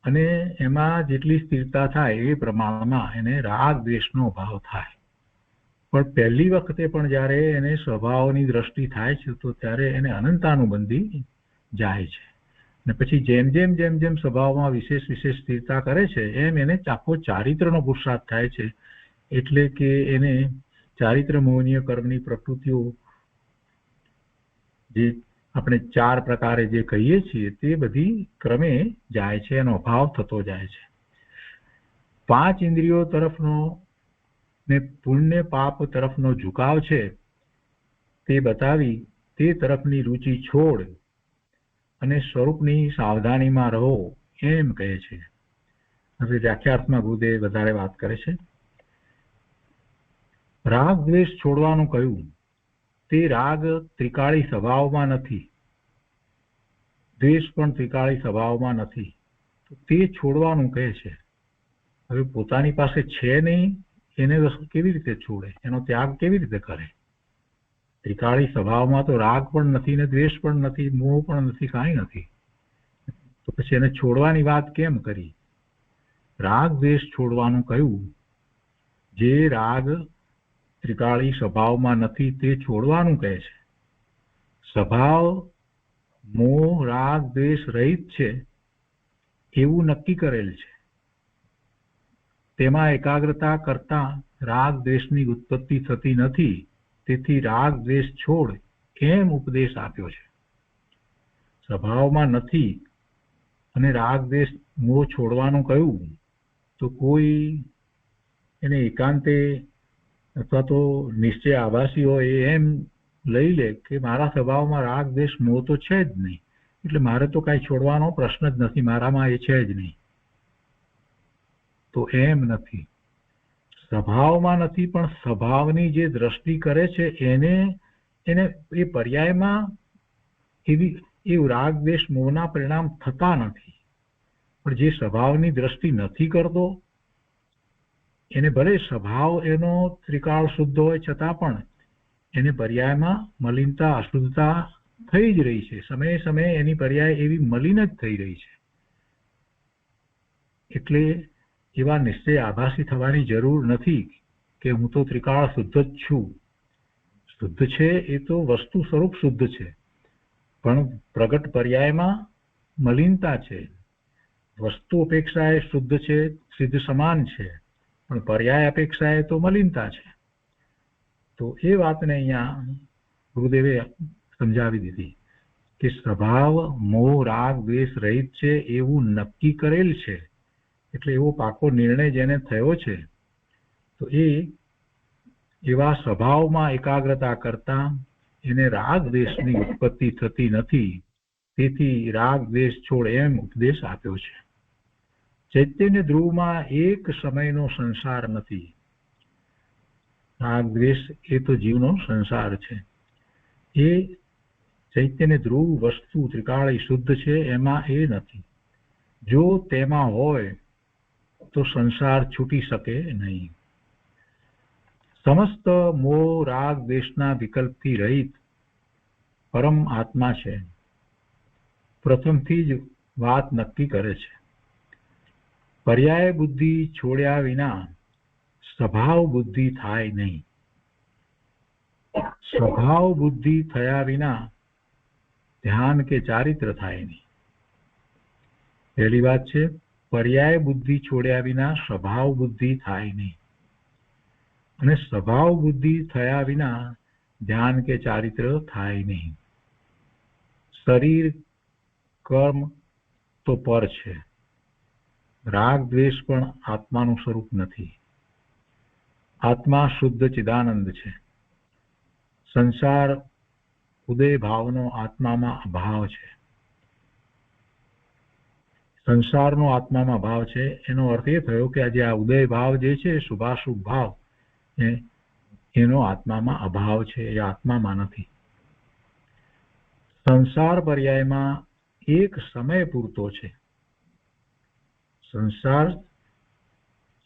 અને એમાં જેટલી સ્થિરતા થાય એ પ્રમાણમાં એને રાગ દ્વેષનો અભાવ થાય. પણ પહેલી વખતે પણ જ્યારે એને સ્વભાવની દ્રષ્ટિ થાય છે તો ત્યારે એને અનંતાનુબંધી જાય છે અને પછી જેમ જેમ જેમ જેમ સ્વભાવમાં વિશેષ વિશેષ સ્થિરતા કરે છે એમ એને આખો ચારિત્રનો પુરુષાર્થ થાય છે. એટલે કે એને ચારિત્ર મોહનીય કર્મની પ્રકૃતિઓ જે આપણે ચાર પ્રકારે જે કહીએ છીએ તે બધી ક્રમે જાય છે, એનો અભાવ થતો જાય છે. 5 ઇન્દ્રિયો તરફનો ને પુણ્ય પાપ તરફનો ઝુકાવ છે તે બતાવી તે તરફની રુચિ છોડ અને સ્વરૂપની સાવધાનીમાં રહો એમ કહે છે. હવે વ્યાખ્યાર્થમાં ગુરુદેવ વધારે વાત કરે છે. રાગ દ્વેષ છોડવાનું કહ્યું તે રાગ ત્રિકાળી સ્વભાવમાં નથી, દ્વેષ પણ ત્રિકાળી સ્વભાવમાં નથી, તો તે છોડવાનું કહે છે. હવે પોતાની પાસે છે નહીં એને કેવી રીતે છોડે, એનો ત્યાગ કેવી રીતે કરે? ત્રિકાળી સ્વભાવમાં તો રાગ પણ નથી ને દ્વેષ પણ નથી, મોહ પણ નથી, કાંઈ નથી, તો પછી એને છોડવાની વાત કેમ કરી? રાગ દ્વેષ છોડવાનું કહ્યું. જે રાગ ત્રિકાળી સ્વભાવમાં નથી તે છોડવાનું કહે છે. સ્વભાવ મોહ રાગ દ્વેષ રહિત છે એવું નક્કી કરેલ છે. તેમાં એકાગ્રતા કરતા રાગ દ્વેષની ઉત્પત્તિ થતી નથી, તેથી રાગ દ્વેષ છોડ એમ ઉપદેશ આપ્યો છે. સ્વભાવમાં નથી અને રાગ દ્વેષ મોહ છોડવાનું કહ્યું તો કોઈ એને એકાંતે અથવા તો નિશ્ચય આભાસી હોય એમ લઈ લે કે મારા સ્વભાવમાં રાગ દ્વેષ મોહ તો છે જ નહીં, એટલે મારે તો કાંઈ છોડવાનો પ્રશ્ન જ નથી, મારામાં એ છે જ નહીં. તો એમ નથી. સ્વભાવમાં નથી, પણ સ્વભાવની જે દ્રષ્ટિ કરે છે એને એ પર્યાયમાં એ રાગ દ્વેષ મોહના પરિણામ થતા નથી. પણ જે સ્વભાવની દ્રષ્ટિ નથી કરતો એને ભલે સ્વભાવ એનો ત્રિકાળ શુદ્ધ હોય છતાં પણ એને પર્યાયમાં મલિનતા અશુદ્ધતા થઈ જ રહી છે. સમયે સમયે એની પર્યાય એવી મલિન જ થઈ રહી છે. એટલે એવા નિશ્ચય આભાસી થવાની જરૂર નથી કે હું તો ત્રિકાળ શુદ્ધ જ છું. શુદ્ધ છે એ તો વસ્તુ સ્વરૂપ શુદ્ધ છે, પણ પ્રગટ પર્યાયમાં મલિનતા છે. વસ્તુ અપેક્ષાએ શુદ્ધ છે, સિદ્ધ સમાન છે, પણ પર્યાય અપેક્ષાએ તો મલિનતા છે. તો એ વાતને અહીંયા ગુરુદેવે સમજાવી દીધી કે સ્વભાવ મોહ રાગ દ્વેષ રહિત છે એવું નક્કી કરેલ છે. એટલે એવો પાકો નિર્ણય જેને થયો છે તો એ એવા સ્વભાવમાં એકાગ્રતા કરતા એને રાગ દ્વેષની ઉત્પત્તિ થતી નથી. તેથી રાગ દ્વેષ છોડ એમ ઉપદેશ આપ્યો છે. ચૈતન્ય ધ્રુવમાં એક સમયનો સંસાર નથી. રાગ દ્વેષ એ તો જીવનો સંસાર છે. એ ચૈતન્ય ધ્રુવ વસ્તુ ત્રિકાળી શુદ્ધ છે, એમાં એ નથી. જો તેમાં હોય તો સંસાર છૂટી શકે નહીં. સમસ્ત મોહ રાગ દ્વેષના વિકલ્પથી રહિત પરમ આત્મા છે. પ્રથમથી જ વાત નક્કી કરે છે. પર્યાય બુદ્ધિ છોડ્યા વિના સ્વભાવ બુદ્ધિ થાય નહીં. સ્વભાવ બુદ્ધિ થયા વિના ધ્યાન કે ચારિત્ર થાય નહીં. પહેલી વાત છે, પર્યાય બુદ્ધિ છોડ્યા વિના સ્વભાવ બુદ્ધિ થાય નહીં, અને સ્વભાવ બુદ્ધિ થયા વિના ધ્યાન કે ચારિત્ર થાય નહીં. શરીર કર્મ તો પર છે. રાગ દ્વેષ પણ આત્માનું સ્વરૂપ નથી. આત્મા શુદ્ધ ચિદાનંદ છે. સંસાર ઉદય ભાવનો આત્મામાં અભાવ છે. સંસારનો આત્મામાં ભાવ છે એનો અર્થ એ થયો કે આજે આ ઉદય ભાવ જે છે શુભાશુભ ભાવ એનો આત્મામાં અભાવ છે, એ આત્મામાં નથી. સંસાર પર્યાયમાં એક સમય પૂરતો છે. સંસાર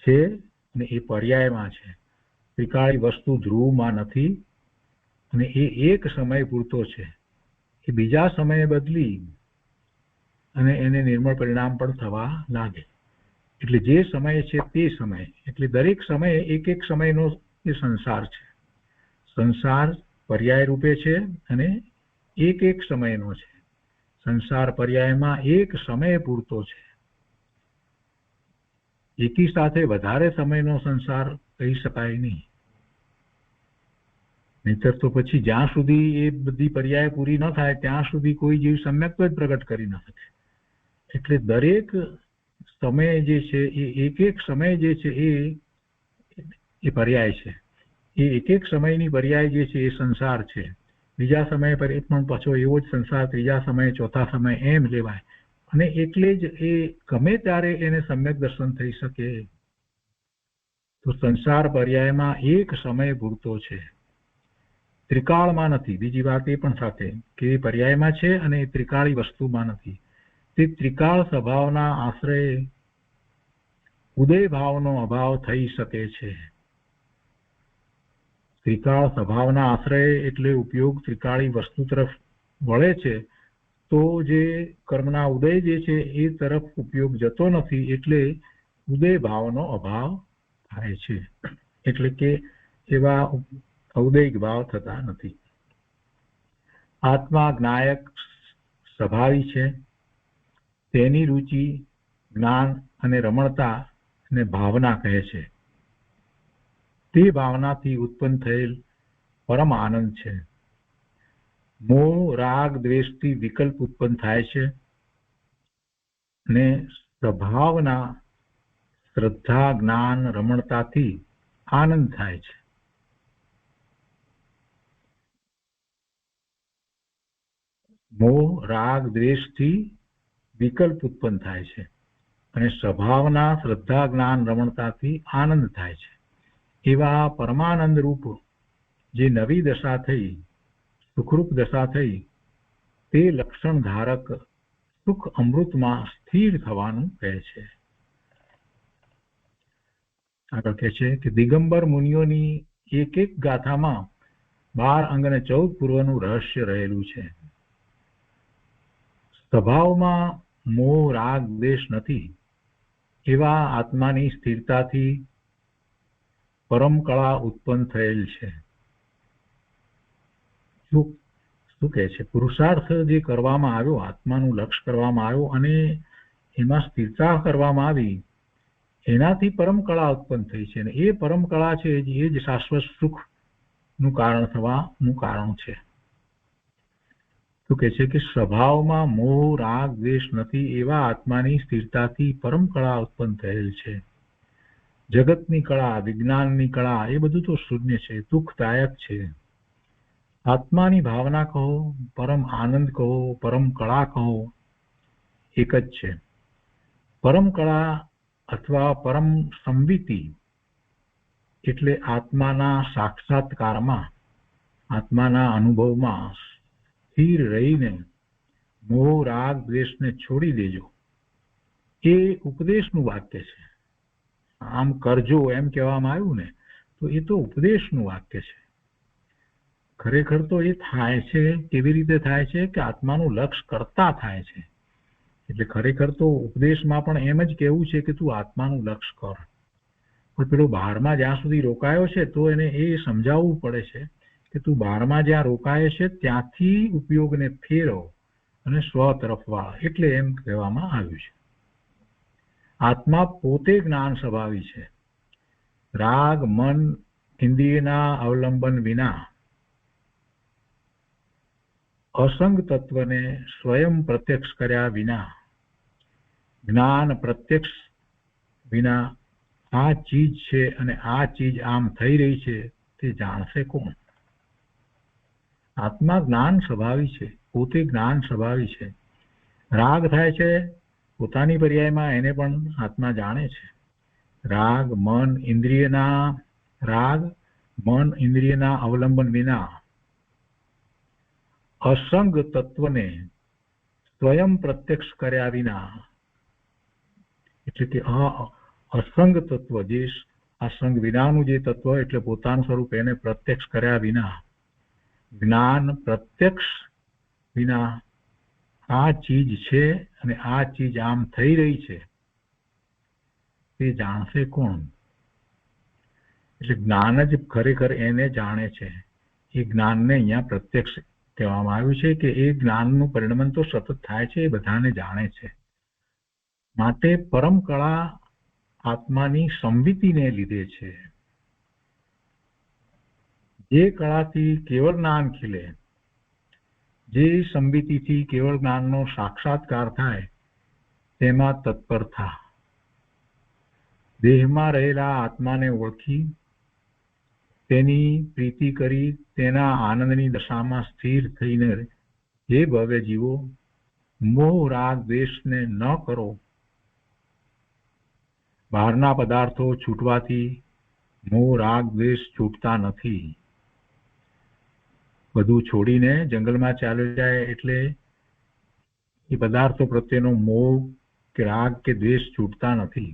છે અને એ પર્યાયમાં છે. ત્રિકાળી વસ્તુ ધ્રુવમાં નથી અને એ એક સમય પૂરતો છે. એ બીજા સમયે બદલી અને એને નિર્મળ પરિણામ પણ થવા લાગે. એટલે જે સમય છે તે સમય, એટલે દરેક સમયે એક એક સમયનો એ સંસાર છે. સંસાર પર્યાય રૂપે છે અને એક એક સમયનો છે. સંસાર પર્યાયમાં એક સમય પૂરતો છે. એકી સાથે વધારે સમયનો સંસાર કહી શકાય નહીં. નહીતર તો પછી જ્યાં સુધી એ બધી પર્યાય પૂરી ન થાય ત્યાં સુધી કોઈ જેવી સમ્યક્ત જ પ્રગટ કરી ન શકે. એટલે દરેક સમય જે છે એ એક એક સમય જે છે એ પર્યાય છે. એ એક એક સમયની પર્યાય જે છે એ સંસાર છે. બીજા સમય પર પણ પાછો એવો જ સંસાર, ત્રીજા સમય, ચોથા સમય એમ લેવાય. અને એટલે જ એ ગમે ત્યારે એને સમ્યક દર્શન થઈ શકે. તો સંસાર પર્યાયમાં એક સમય પૂરતો છે, ત્રિકાળમાં નથી. બીજી વાત એ પણ સાથે કે એ પર્યાયમાં છે અને એ ત્રિકાળી વસ્તુમાં નથી. તે ત્રિકાળ સ્વભાવના આશ્રય ઉદય ભાવનો અભાવ થઈ શકે છે. ત્રિકાળ સ્વભાવના આશ્રય એટલે ઉપયોગ ત્રિકાળી વસ્તુ તરફ વળે છે, તો જે કર્મના ઉદય જે છે એ તરફ ઉપયોગ જતો નથી, એટલે ઉદય ભાવનો અભાવ થાય છે. એટલે કે એવા ઔદયિક ભાવ થતા નથી. આત્મા જ્ઞાયક સ્વભાવી છે. તેની રુચિ જ્ઞાન અને રમણતા અને ભાવના કહે છે. તે ભાવનાથી ઉત્પન્ન થયેલ પરમ આનંદ છે. મોહ રાગ દ્વેષથી વિકલ્પ ઉત્પન્ન થાય છે અને સ્વભાવના શ્રદ્ધા જ્ઞાન રમણતાથી આનંદ થાય છે. મોહ રાગ દ્વેષથી વિકલ્પ ઉત્પન્ન થાય છે અને સ્વભાવના શ્રદ્ધા જ્ઞાન રમણતાથી આનંદ થાય છે. એવા પરમાનંદ રૂપ જે નવી દશા થઈ, સુખરૂપ દશા થઈ, તે લક્ષણ ધારક સુખ અમૃતમાં સ્થિર થવાનું કહે છે. આગળ કહે છે કે દિગંબર મુનિઓની એક એક ગાથામાં 12 અંગ અને 14 પૂર્વનું રહસ્ય રહેલું છે. સ્વભાવમાં મોહ રાગ દ્વેષ નથી એવા આત્માની સ્થિરતાથી પરમ કળા ઉત્પન્ન થયેલ છે. શું કહે છે? પુરુષાર્થ જે કરવામાં આવ્યો, આત્માનું લક્ષ્ય કરવામાં આવ્યો અને એમાં સ્થિરતા કરવામાં આવી, એનાથી પરમ કળા ઉત્પન્ન થઈ છે. અને એ પરમ કળા છે એ જ શાશ્વત સુખનું કારણ થવાનું કારણ છે. શું કહે છે કે સ્વભાવમાં મોહ રાગ દ્વેષ નથી એવા આત્માની સ્થિરતાથી પરમ કળા ઉત્પન્ન થયેલ છે. જગતની કળા, વિજ્ઞાનની કળા એ બધું તો શૂન્ય છે, દુઃખદાયક છે. આત્માની ભાવના કહો, પરમ આનંદ કહો, પરમ કળા કહો, એક જ છે. પરમ કળા અથવા પરમ સંવિતિ એટલે આત્માના સાક્ષાત્કારમાં, આત્માના અનુભવમાં સ્થિર રહીને મોહ રાગ દ્વેષને છોડી દેજો. એ ઉપદેશનું વાક્ય છે. આમ કરજો એમ કહેવામાં આવ્યું ને, તો એ તો ઉપદેશનું વાક્ય છે. ખરેખર તો એ થાય છે, કેવી રીતે થાય છે કે આત્માનું લક્ષ્ય કરતા થાય છે. એટલે ખરેખર તો ઉપદેશમાં પણ એમ જ કહેવું છે કે તું આત્માનું લક્ષ્ય કર. પણ પેલો બહારમાં જ્યાં સુધી રોકાયો છે તો એને એ સમજાવવું પડે છે કે તું બહારમાં જ્યાં રોકાય છે ત્યાંથી ઉપયોગને ફેરવ અને સ્વ તરફ વાળ. એટલે એમ કહેવામાં આવ્યું છે. આત્મા પોતે જ્ઞાન સ્વભાવી છે. રાગ મન ઇન્દ્રિયના અવલંબન વિના અસંગ તત્વને સ્વયં પ્રત્યક્ષ કર્યા વિના, જ્ઞાન પ્રત્યક્ષ વિના આ ચીજ છે અને આ ચીજ આમ થઈ રહી છે તે જાણશે કોણ? આત્મા જ્ઞાન સ્વભાવી છે, પોતે જ્ઞાન સ્વભાવી છે. રાગ થાય છે પોતાની પર્યાયમાં, એને પણ આત્મા જાણે છે. રાગ મન ઇન્દ્રિયના અવલંબન વિના અસંગ તત્વને સ્વયં પ્રત્યક્ષ કર્યા વિના, એટલે કે અસંગ તત્વ, જે અસંગ વિનાનું જે તત્વ એટલે પોતાનું સ્વરૂપ, એને પ્રત્યક્ષ કર્યા વિના, જ્ઞાન પ્રત્યક્ષ વિના આ ચીજ છે અને આ ચીજ આમ થઈ રહી છે તે જાણશે કોણ? એટલે જ્ઞાન જ ખરેખર એને જાણે છે. એ જ્ઞાનને અહીંયા પ્રત્યક્ષ કહેવામાં આવ્યું છે કે એ જ્ઞાનનું પરિણમન તો સતત થાય છે, એ બધાને જાણે છે. માટે પરમ કળા આત્માની સંવિતિને લીધે છે. જે કળાથી કેવળ જ્ઞાન ખીલે, જે સંવિતિથી કેવળ જ્ઞાનનો સાક્ષાત્કાર થાય, તેમાં તત્પર થા. દેહમાં રહેલા આત્માને ઓળખી, તેની પ્રીતિ કરી, તેના આનંદની દશામાં સ્થિર થઈને હે ભવ્ય જીવો, મોહ રાગ દ્વેષને ન કરો. બહારના પદાર્થો છૂટવાથી મોહ રાગ દ્વેષ છૂટતા નથી. બધું છોડીને જંગલમાં ચાલ્યો જાય એટલે એ પદાર્થો પ્રત્યેનો મોહ કે રાગ કે દ્વેષ છૂટતા નથી.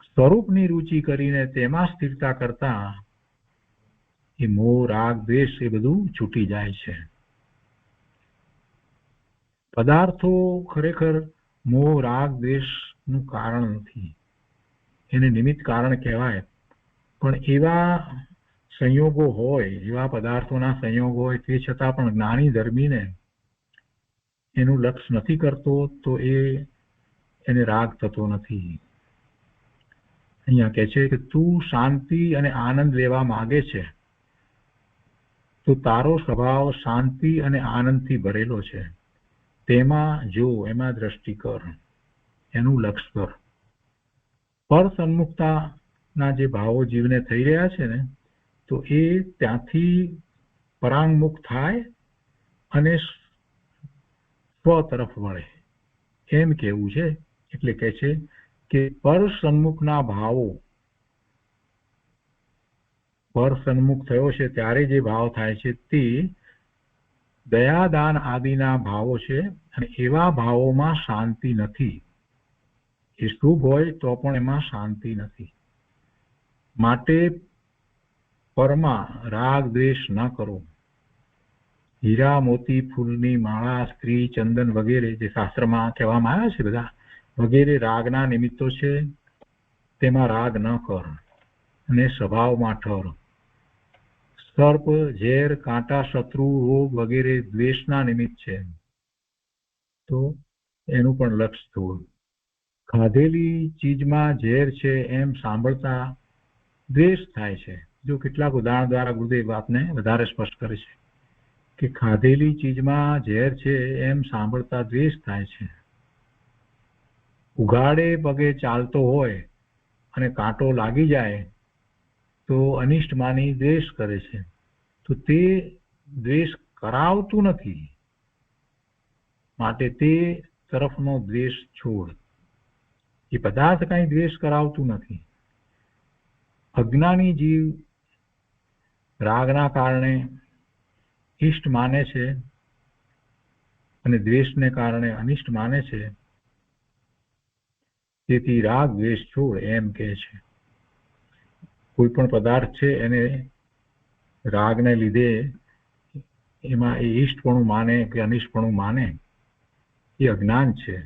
સ્વરૂપની રુચિ કરીને તેમાં સ્થિરતા કરતા એ મોહ રાગ દ્વેષ એ બધું છૂટી જાય છે. પદાર્થો ખરેખર મોહ રાગ દ્વેષનું કારણ નથી, એને નિમિત્ત કારણ કહેવાય. પણ એવા સંયોગો હોય, એવા પદાર્થોના સંયોગો હોય, તે છતાં પણ જ્ઞાની ધર્મીને એનું લક્ષ્ય નથી કરતો તો એને રાગ થતો નથી. અહીંયા કહે છે કે તું શાંતિ અને આનંદ લેવા માંગે છે તો તારો સ્વભાવ શાંતિ અને આનંદથી ભરેલો છે. તેમાં જો, એમાં દ્રષ્ટિ કર, એનું લક્ષ્ય કર. પર સન્મુખતાના જે ભાવો જીવને થઈ રહ્યા છે ને, તો એ ત્યાંથી પરાંગમુખ થાય અને સ્વ તરફ વળે, એમ કહેવું છે. એટલે કહે છે કે પર સન્મુખના ભાવો પર સન્મુખ થયો છે ત્યારે જે ભાવ થાય છે તે દયા દાન આદિના ભાવો છે અને એવા ભાવોમાં શાંતિ નથી. એ શુભ હોય તો પણ એમાં શાંતિ નથી. માટે પરમાં રાગ દ્વેષ ન કરો. હીરા મોતી ફૂલની માળા સ્ત્રી ચંદન વગેરે જે શાસ્ત્રમાં કહેવામાં આવ્યા છે બધા વગેરે રાગના નિમિત્તો છે. તેમાં રાગ ન કર અને સ્વભાવમાં ઠર. સર્પ ઝેર કાંટા શત્રુ રોગ વગેરે દ્વેષના નિમિત્ત છે તો એનું પણ લક્ષ થોડું. ખાધેલી ચીજમાં ઝેર છે એમ સાંભળતા દ્વેષ થાય છે. જો કેટલાક ઉદાહરણ દ્વારા ગુરુદેવ વાતને વધારે સ્પષ્ટ કરે છે કે ખાધેલી ચીજમાં ઝેર છે એમ સાંભળતા દ્વેષ થાય છે. ઉઘાડે પગે ચાલતો હોય અને કાંટો લાગી જાય તો અનિષ્ટ માની દ્વેષ કરે છે તો તે દ્વેષ કરાવતું નથી. માટે તે તરફનો દ્વેષ છોડ. એ પદાર્થ કઈ દ્વેષ કરાવતું નથી. અજ્ઞાની જીવ રાગના કારણે ઇષ્ટ માને છે અને દ્વેષને કારણે અનિષ્ટ માને છે. તેથી રાગ દ્વેષ છોડ એમ કહે છે. કોઈ પણ પદાર્થ છે એને રાગને લીધે એમાં એ ઇષ્ટપણું માને કે અનિષ્ટપણું માને એ અજ્ઞાન છે.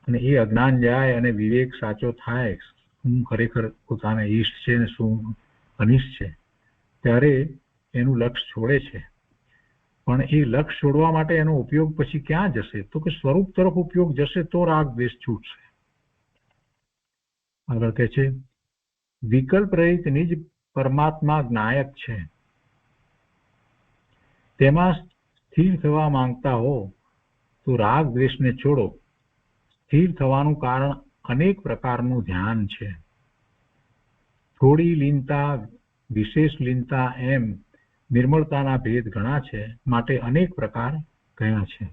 અને એ અજ્ઞાન જાય અને વિવેક સાચો થાય શું ખરેખર પોતાને ઈષ્ટ છે ને શું અનિષ્ટ છે ત્યારે એનું લક્ષ છોડે છે. પણ એ લક્ષ છોડવા માટે એનો ઉપયોગ પછી ક્યાં જશે તો કે સ્વરૂપ તરફ ઉપયોગ જશે તો રાગ દ્વેષ છૂટશે. આગળ કહે છે વિકલ્પ રહિત નિજ પરમાત્મા જ્ઞાયક છે. તેમાં સ્થિર થવા માંગતા હો તો રાગ દ્વેષને છોડો. સ્થિર થવાનું કારણ અનેક પ્રકારનું ધ્યાન છે. થોડી લીનતા વિશેષ લીનતા એમ નિર્મળતાના ભેદ ઘણા છે માટે અનેક પ્રકાર કયા છે.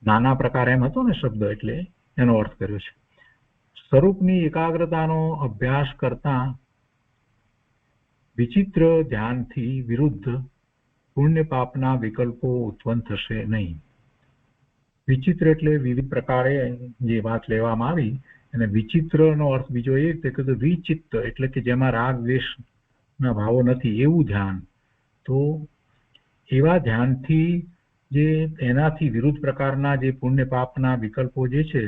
નાના પ્રકાર એમ હતો ને શબ્દ એટલે એનો અર્થ કર્યો છે. સ્વરૂપની એકાગ્રતાનો અભ્યાસ કરતા વિચિત્ર ધ્યાનથી વિરુદ્ધ પુણ્ય પાપના વિકલ્પો ઉત્પન્ન થશે નહીં. વિચિત્ર એટલે વિવિધ પ્રકારે જે વાત લેવામાં આવી અને વિચિત્રનો અર્થ બીજો એ કે વિચિત્ત એટલે કે જેમાં રાગ દ્વેષના ભાવો નથી એવું ધ્યાન. તો એવા ધ્યાનથી જે એનાથી વિરુદ્ધ પ્રકારના જે પુણ્ય પાપના વિકલ્પો જે છે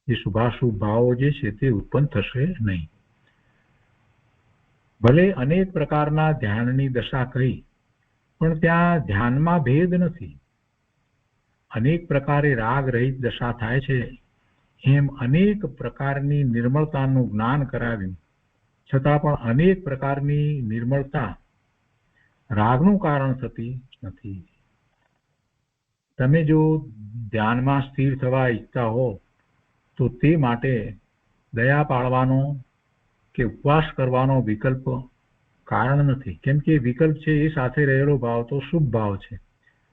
જે શુભાશુભ ભાવો જે છે તે ઉત્પન્ન થશે નહીં. ભલે અનેક પ્રકારના ધ્યાનની દશા કહી પણ ત્યાં ધ્યાનમાં ભેદ નથી. અનેક પ્રકારે રાગ રહિત દશા થાય છે એમ અનેક પ્રકારની નિર્મળતાનું જ્ઞાન કરાવ્યું છતાં પણ અનેક પ્રકારની નિર્મળતા રાગનું કારણ થતી નથી. તમે જો ધ્યાનમાં સ્થિર થવા ઈચ્છતા હો તો તે માટે દયા પાળવાનો કે ઉપવાસ કરવાનો વિકલ્પ કારણ નથી. કેમ કે વિકલ્પ છે એ સાથે રહેલો ભાવ તો શુભ ભાવ છે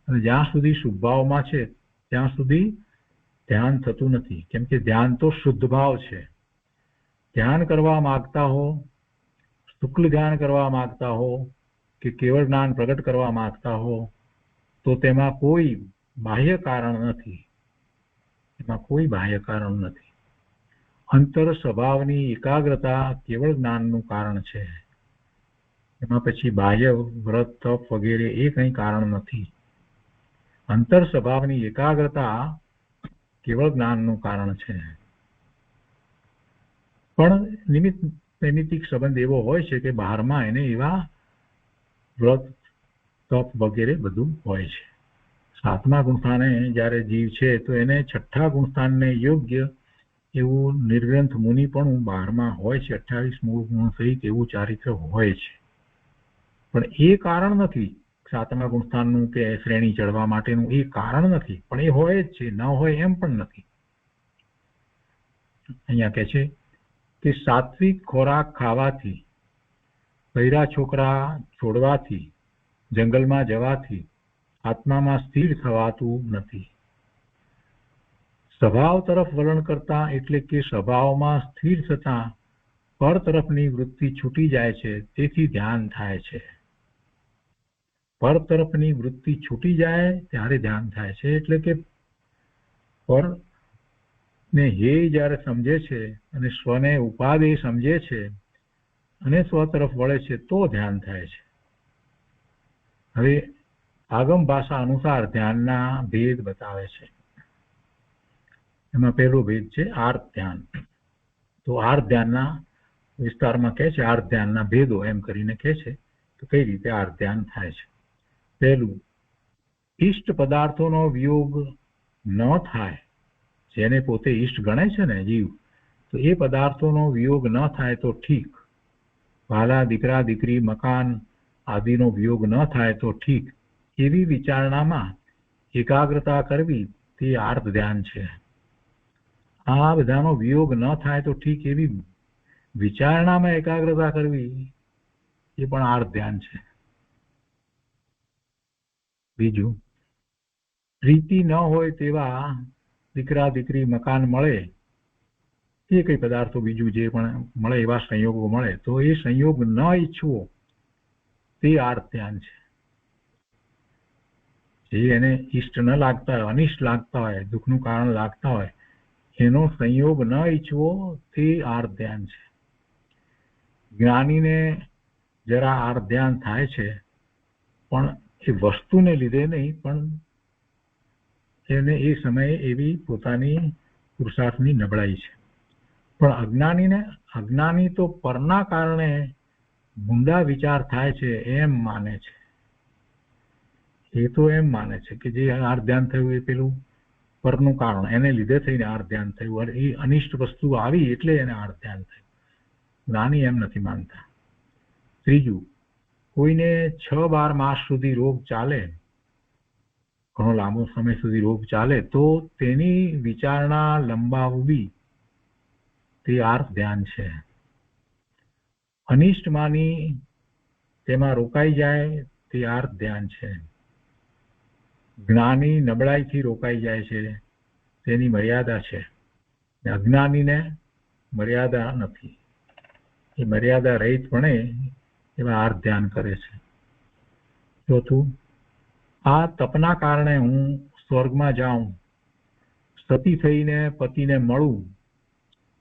અને જ્યાં સુધી શુભ ભાવમાં છે ત્યાં સુધી ધ્યાન થતું નથી. કેમ કે ધ્યાન તો શુદ્ધ ભાવ છે. ધ્યાન કરવા માંગતા હો, શુક્લ ધ્યાન કરવા માંગતા હો કે કેવળ જ્ઞાન પ્રગટ કરવા માંગતા હો તો તેમાં કોઈ બાહ્ય કારણ નથી. એમાં કોઈ બાહ્ય કારણ નથી. અંતર સ્વભાવની એકાગ્રતા કેવળ જ્ઞાનનું કારણ છે. એમાં પછી બાહ્ય વ્રત તપ વગેરે એ કંઈ કારણ નથી. અંતર સ્વભાવની એકાગ્રતા કેવળ જ્ઞાનનું કારણ છે. પણ નૈમિત્તિક સંબંધ એવો હોય છે કે બહારમાં એને એવા વ્રત તપ વગેરે બધું હોય છે. 7મા ગુણસ્થાને જ્યારે જીવ છે તો એને 6ઠ્ઠા ગુણસ્થાનને યોગ્ય એવું નિર્ગ્રંથ મુનિ પણ બહારમાં હોય છે. 28 મૂળ ગુણ સહિત એવું ચારિત્ર હોય છે. પણ એ કારણ નથી 7મા ગુણસ્થાનનું કે શ્રેણી ચડવા માટેનું એ કારણ નથી. પણ એ હોય જ છે, ન હોય એમ પણ નથી. અહીંયા કહે છે કે સાત્વિક ખોરાક ખાવાથી, બૈરા છોકરા છોડવાથી, જંગલમાં જવાથી આત્મામાં સ્થિર થવાતું નથી. સ્વભાવ તરફ વલણ કરતા એટલે કે સ્વભાવમાં સ્થિર થતા પર તરફની વૃત્તિ છૂટી જાય છે તેથી ધ્યાન થાય છે. પર તરફની વૃત્તિ છૂટી જાય ત્યારે ધ્યાન થાય છે. એટલે કે પર ને હે જ્યારે સમજે છે અને સ્વને ઉપાદેય સમજે છે અને સ્વ તરફ વળે છે તો ધ્યાન થાય છે. હવે આગમ ભાષા અનુસાર ધ્યાનના ભેદ બતાવે છે. એમાં પહેલો ભેદ છે આર્ત ધ્યાન. તો આર્ત ધ્યાનના વિસ્તારમાં કહે છે, આર્ત ધ્યાનના ભેદો એમ કરીને કહે છે તો કઈ રીતે આર્ત ધ્યાન થાય છે. પહેલું, ઈષ્ટ પદાર્થોનો વિયોગ ન થાય. જેને પોતે ઈષ્ટ ગણે છે ને જીવ, તો એ પદાર્થોનો વિયોગ ન થાય તો ઠીક. વાલા દીકરા દીકરી મકાન આદિનો વિયોગ ન થાય તો ઠીક. એવી વિચારણામાં એકાગ્રતા કરવી તે આર્ત ધ્યાન છે. આ બધાનો વિયોગ ન થાય તો ઠીક એવી વિચારણામાં એકાગ્રતા કરવી એ પણ આર્ત ધ્યાન છે. બીજું, પ્રીતિ ન હોય તેવા દીકરા દીકરી મકાન મળે, એ કઈ પદાર્થો બીજું જે પણ મળે એવા સંયોગો મળે તો એ સંયોગ ન ઈચ્છવો તે આર્ત ધ્યાન છે. જે એને ઈષ્ટ ન લાગતા હોય, અનિષ્ટ લાગતા હોય, દુઃખનું કારણ લાગતા હોય, એનો સંયોગ ન ઈચ્છવો તે આર્ત ધ્યાન છે. જ્ઞાનીને જરા આર્ત ધ્યાન થાય છે, પણ એ વસ્તુને લીધે નહીં, પણ એને એ સમયે એવી પોતાની પુરુષાર્થની નબળાઈ છે. પણ અજ્ઞાની તો પરના કારણે ભૂંડા વિચાર થાય છે એમ માને છે. એ તો એમ માને છે કે જે આર્ત ધ્યાન થયું એ પેલું પરનું કારણ, એને લીધે થઈને આર્ત ધ્યાન થયું, એ અનિષ્ટ વસ્તુ આવી એટલે એને આર્ત ધ્યાન થયું. જ્ઞાની એમ નથી માનતા. ત્રીજું, કોઈને 6-12 માસ સુધી રોગ ચાલે, ઘણો લાંબો સમય સુધી રોગ ચાલે, તો તેની વિચારણા લંબાવવી તે આર્ત ધ્યાન છે. અનિષ્ટ માની તેમાં રોકાઈ જાય તે આર્ત ધ્યાન છે. જ્ઞાની નબળાઈથી રોકાઈ જાય છે, તેની મર્યાદા છે. અજ્ઞાનીને મર્યાદા નથી, એ મર્યાદા રહિતપણે એવા આર્ત ધ્યાન કરે છે. ચોથું, આ તપના કારણે હું સ્વર્ગમાં જાઉં, સતી થઈને પતિને મળું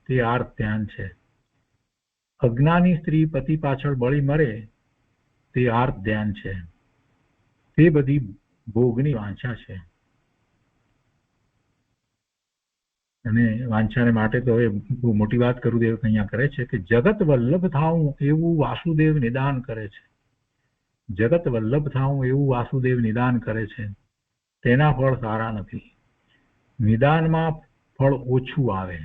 તે આર્ત ધ્યાન છે. અજ્ઞાની સ્ત્રી પતિ પાછળ બળી મરે તે આર્ત ધ્યાન છે. તે બધી ભોગની વાંછા છે. અને વાંછાને માટે તો હવે બહુ મોટી વાત ગુરુદેવ અહીંયા કરે છે કે જગત વલ્લભ થાવું એવું વાસુદેવ નિદાન કરે છે. જગત વલ્લભ થાવું એવું વાસુદેવ નિદાન કરે છે. તેના ફળ સારા નથી. નિદાનમાં ફળ ઓછું આવે.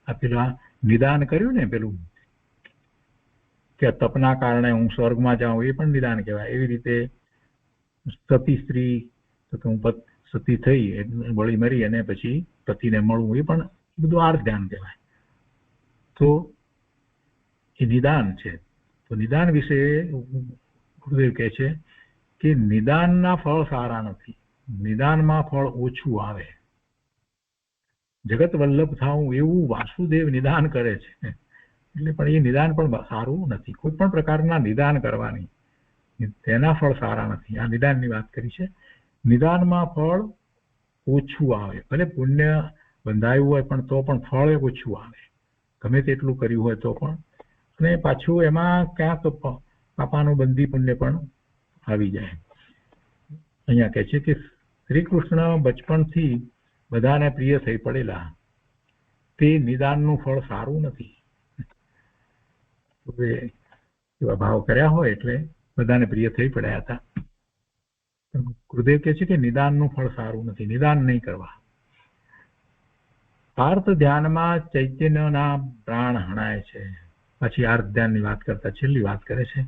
આ પેલા નિદાન કર્યું ને પેલું કે તપના કારણે હું સ્વર્ગમાં જાઉં, એ પણ નિદાન કહેવાય. એવી રીતે સતી સ્ત્રી તો હું સતી થઈ બળી મરી અને પછી પતિને મળવું, એ પણ બધું આર્ત ધ્યાન કહેવાય. તો એ નિદાન છે. તો નિદાન વિશે ગુરુદેવ કહે છે કે નિદાનના ફળ સારા નથી, નિદાનમાં ફળ ઓછું આવે. જગત વલ્લભ થાવું એવું વાસુદેવ નિદાન કરે છે, એટલે પણ એ નિદાન પણ સારું નથી. કોઈ પણ પ્રકારના નિદાન કરવાની તેના ફળ સારા નથી. આ નિદાનની વાત કરી છે. નિદાનમાં ફળ ઓછું આવે, ભલે પુણ્ય બંધાયું હોય પણ તો પણ ફળ ઓછું આવે, ગમે તેટલું કર્યું હોય તો પણ. અને પાછું એમાં ક્યાંક પાપાનું બંધી પુણ્ય પણ આવી જાય. અહીંયા કહે છે કે શ્રી કૃષ્ણ બચપણથી બધાને પ્રિય થઈ પડેલા, તે નિદાનનું ફળ સારું નથી. એવા ભાવ કર્યા હોય એટલે બધાને પ્રિય થઈ પડ્યા હતા. ગુરુદેવ કહે છે કે નિદાનનું ફળ સારું નથી, નિદાન નહીં કરવા. આર્ત ધ્યાનમાં ચૈતન્યના પ્રાણ હણાય છે. પછી આર્ત ધ્યાનની વાત કરતા છેલ્લી વાત કરે છે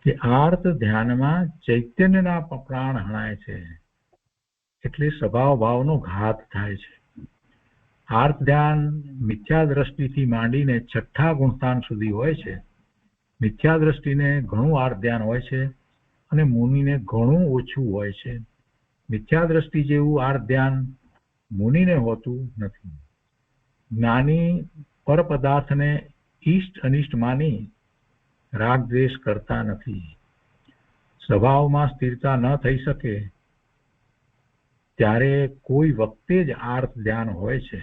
કે આર્ત ધ્યાનમાં ચૈતન્યના પ્રાણ હણાય છે, એટલે સ્વભાવ ભાવનો ઘાત થાય છે. આર્ત ધ્યાન મિથ્યા દ્રષ્ટિથી માંડીને 6ઠ્ઠા ગુણસ્થાન સુધી હોય છે. મિથ્યા દ્રષ્ટિને ઘણું આર્ત ધ્યાન હોય છે અને મુનિને ઘણું ઓછું હોય છે. મિથ્યા દ્રષ્ટિ જેવું આર્ત ધ્યાન મુનિને હોતું નથી. જ્ઞાની પર પદાર્થને ઈષ્ટ અનિષ્ટ માની રાગ દ્વેષ કરતા નથી. સ્વભાવમાં સ્થિરતા ન થઈ શકે ત્યારે કોઈ વખતે જ આર્ત ધ્યાન હોય છે.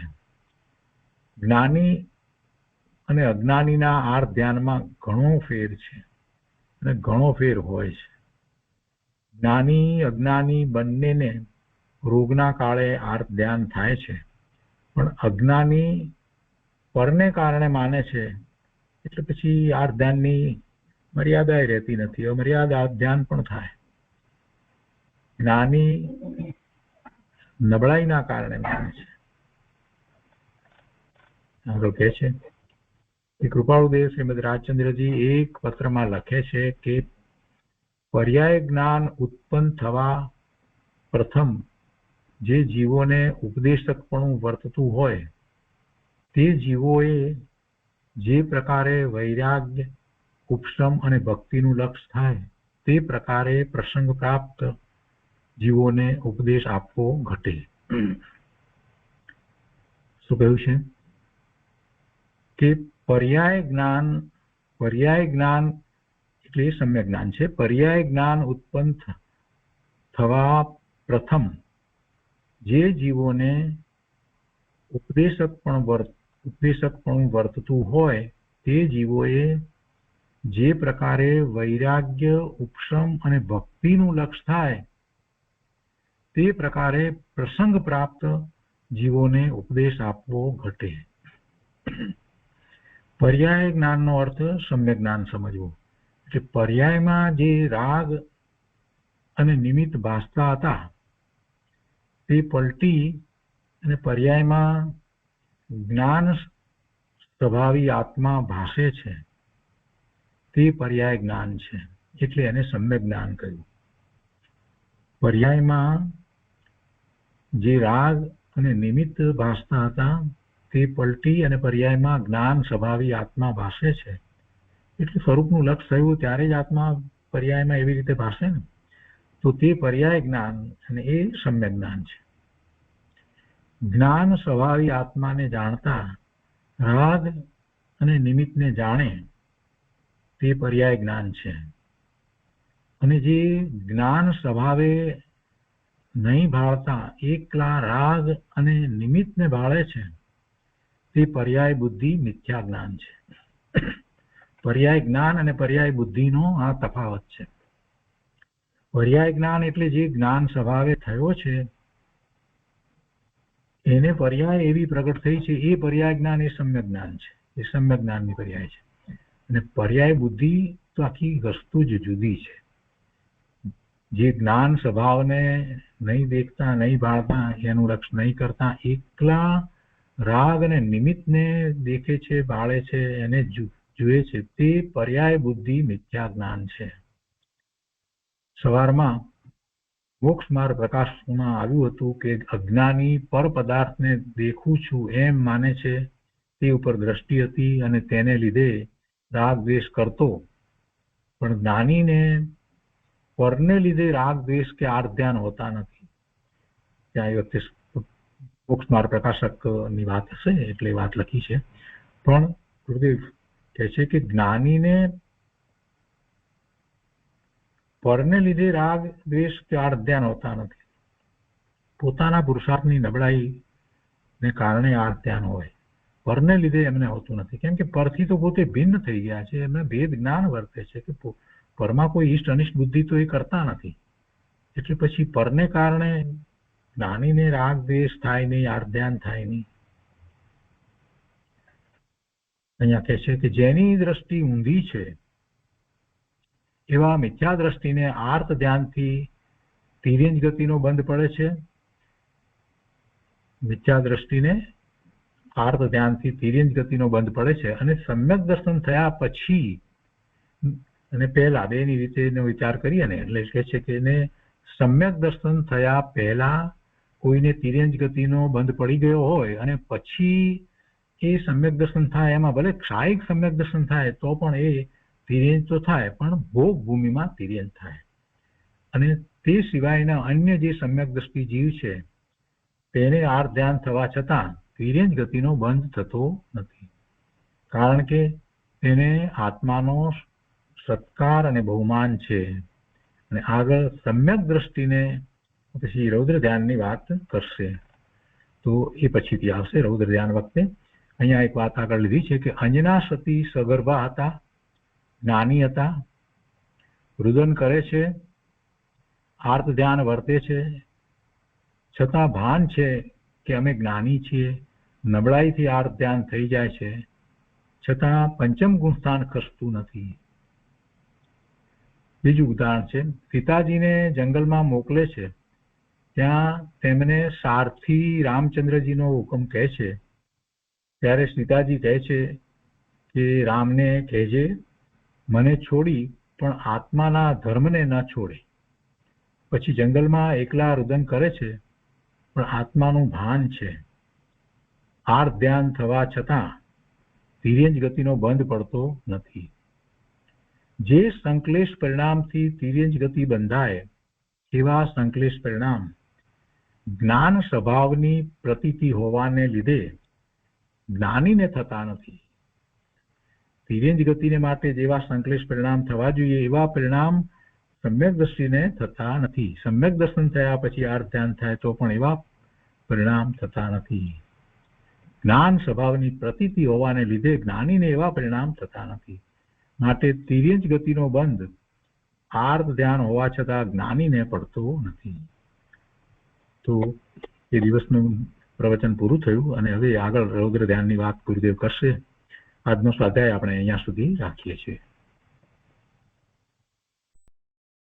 જ્ઞાની અને અજ્ઞાનીના આર્ત ધ્યાનમાં ઘણો ફેર છે અને ઘણો ફેર હોય છે. જ્ઞાની અજ્ઞાની બંનેને રોગના કાળે આર્ત ધ્યાન થાય છે, પણ અજ્ઞાની પરને કારણે માને છે એટલે પછી આર્ત ધ્યાનની મર્યાદા રહેતી નથી. અમર્યાદા ધ્યાન પણ થાય. જ્ઞાની નબળાઈના કારણે માને છે. આગળ કહે છે કે કૃપાળુદેવ શ્રીમદ રાજચંદ્રજી એક પત્રમાં લખે છે કે પર્યાય જ્ઞાન ઉત્પન્ન થવા પ્રથમ જે જીવોને ઉપદેશકપણું વર્તતું હોય તે જીવોએ જે પ્રકારે વૈરાગ્ય ઉપશમ અને ભક્તિનું લક્ષ થાય તે પ્રકારે પ્રસંગ પ્રાપ્ત જીવોને ઉપદેશ આપવો ઘટે. શું કહ્યું છે કે પર્યાય જ્ઞાન એટલે સમ્યક જ્ઞાન છે. પર્યાય જ્ઞાન ઉત્પન્ન થવા પ્રથમ જે જીવોને ઉપદેશકપણું વર્તતું હોય તે જીવોએ જે પ્રકારે વૈરાગ્ય ઉપશમ અને ભક્તિનું લક્ષ થાય તે પ્રકારે પ્રસંગ પ્રાપ્ત જીવોને ઉપદેશ આપવો ઘટે. પર્યાય જ્ઞાનનો અર્થ સમ્યક જ્ઞાન સમજવું. એટલે પર્યાયમાં જે રાગ અને નિમિત્ત ભાસતા હતા તે પલટી અને પર્યાયમાં જ્ઞાન સ્વભાવી આત્મા ભાસે છે તે પર્યાય જ્ઞાન છે, એટલે એને સમ્યક જ્ઞાન કહ્યું. પર્યાયમાં જે રાગ અને નિમિત્ત ભાસતા હતા તે પલટી અને પર્યાયમાં જ્ઞાન સ્વભાવી આત્મા ભાસે છે, એટલે સ્વરૂપનું લક્ષ થયું ત્યારે જ આત્મા પર્યાયમાં એવી રીતે ભાસે ને, તો તે પર્યાય જ્ઞાન અને એ સમ્યક જ્ઞાન છે. જ્ઞાન સ્વભાવી આત્માને જાણતા રાગ અને નિમિત્તને જાણે તે પર્યાય જ્ઞાન છે. અને જે જ્ઞાન સ્વભાવે નહીં ભાળતા એકલા રાગ અને નિમિત્તને ભાળે છે તે પર્યાય બુદ્ધિ મિથ્યા જ્ઞાન છે. પર્યાય જ્ઞાન અને પર્યાય બુદ્ધિનો આ તફાવત છે. પર્યાય જ્ઞાન એટલે જે જ્ઞાન સ્વભાવે થયો છે એને પર્યાય એવી પ્રગટ થઈ છે એ પર્યાય જ્ઞાન એ સમ્યક જ્ઞાન છે. એ સમ્યક જ્ઞાનની પર્યાય છે. અને પર્યાય બુદ્ધિ તો આખી વસ્તુ જ જુદી છે. જે જ્ઞાન સ્વભાવને નહીં દેખતા નહીં ભાળતા એનું લક્ષ નહીં કરતા એકલા રાગ અને નિમિત્તને દેખે છે ભાળે છે એને જુએ છે તે પર્યાય બુદ્ધિ મિથ્યા જ્ઞાન છે. સવારમાં મોક્ષ માર્ગ પ્રકાશમાં આવ્યું હતું કે અજ્ઞાની પર પદાર્થને દેખું છું એમ માને છે તે ઉપર દ્રષ્ટિ હતી અને તેને લીધે રાગ દ્વેષ કરતો, પણ જ્ઞાનીને પરને લીધે રાગ દ્વેષ કે આર્ત ધ્યાન હોતા નથી. ત્યાં એ વખતે મોક્ષ માર્ગ પ્રકાશકની વાત હશે એટલે વાત લખી છે. પણ ગુરુદેવ કહે છે કે જ્ઞાનીને પરને લીધે રાગ દ્વેષ કે આર્ત ધ્યાન હોતા નથી. પોતાના પુરુષાર્થની નબળાઈને કારણે આર્ત ધ્યાન હોય, પરને લીધે એમને હોતું નથી. કેમ કે પરથી તો પોતે ભિન્ન થઈ ગયા છે, એમને ભેદ જ્ઞાન વર્તે છે કે પરમાં કોઈ ઈષ્ટ અનિષ્ટ બુદ્ધિ તો એ કરતા નથી. એટલે પછી પરને કારણે જ્ઞાનીને રાગ દ્વેષ થાય નહીં, આર્ત ધ્યાન થાય નહીં. અહીંયા કહે છે કે જેની દ્રષ્ટિ ઊંધી છે એવા મિથ્યા દ્રષ્ટિને આર્ત ધ્યાનથી તિર્યંજ ગતિનો બંધ પડે છે. મિથ્યા દ્રષ્ટિને આર્ત ધ્યાનથી તિર્યંજ ગતિનો બંધ પડે છે અને સમ્યક દર્શન થયા પછી અને પહેલા બેની રીતેનો વિચાર કરીએ ને એટલે કહે છે કે એને સમ્યક દર્શન થયા પહેલા કોઈને તિર્યંજ ગતિનો બંધ પડી ગયો હોય અને પછી એ સમ્યક દર્શન થાય, એમાં ભલે ક્ષાયિક સમ્યક દર્શન થાય તો પણ એ તિર્યંજ તો થાય પણ ભોગ ભૂમિમાં તિર્યંજ થાય. અને તે સિવાયના અન્ય જે સમ્યક દ્રષ્ટિ જીવ છે તેને આર્ત ધ્યાન થવા છતાં તિર્યંજ ગતિનો બંધ થતો નથી. કારણ કે એને આત્માનો સત્કાર અને બહુમાન છે. અને આગળ સમ્યક દ્રષ્ટિને પછી રૌદ્ર ધ્યાનની વાત કરશે. તો એ પછીથી આવશે રૌદ્ર ધ્યાન વખતે. અહીંયા એક વાત આગળ લીધી છે કે અંજના સતી સગર્ભા હતા, જ્ઞાની હતા, રુદન કરે છે, આર્ત ધ્યાન વર્તે છે, છતાં ભાન છે કે અમે જ્ઞાની છીએ, નબળાઈથી આર્ત ધ્યાન થઈ જાય છે, છતાં પંચમ ગુણસ્થાન ખસતું નથી. બીજું ઉદાહરણ છે, સીતાજીને જંગલમાં મોકલે છે, ત્યાં તેમને સારથી રામચંદ્રજીનો હુકમ કહે છે, ત્યારે સીતાજી કહે છે કે રામને કહેજે મને છોડી પણ આત્માના ધર્મને ન છોડે. પછી જંગલમાં એકલા રુદન કરે છે, પણ આત્માનું ભાન છે. આર્ત ધ્યાન થવા છતાં તિર્યંજ ગતિનો બંધ પડતો નથી. જે સંકલેશ પરિણામથી તિર્યંજ ગતિ બંધાય એવા સંકલેશ પરિણામ જ્ઞાન સ્વભાવની પ્રતીતિ હોવાને લીધે જ્ઞાનીને થતા નથી. તિર્યંજ ગતિને માટે જેવા સંકલેશ પરિણામ થવા જોઈએ એવા પરિણામ સમ્યક દ્રષ્ટિને થતા નથી. સમ્યક દર્શન થયા પછી આર્ત ધ્યાન થાય તો પણ એવા પરિણામ થતા નથી. જ્ઞાન સ્વભાવની પ્રતીતિ હોવાને લીધે જ્ઞાનીને એવા પરિણામ થતા નથી. માટે તિર્યંજ ગતિનો બંધ આર્ત ધ્યાન હોવા છતાં જ્ઞાનીને પડતો નથી. તો એ દિવસનું પ્રવચન પૂરું થયું અને હવે આગળ રૌદ્ર ધ્યાનની વાત ગુરુદેવ કરશે. આજનો સ્વાધ્યાય આપણે અહીંયા સુધી રાખીએ છીએ.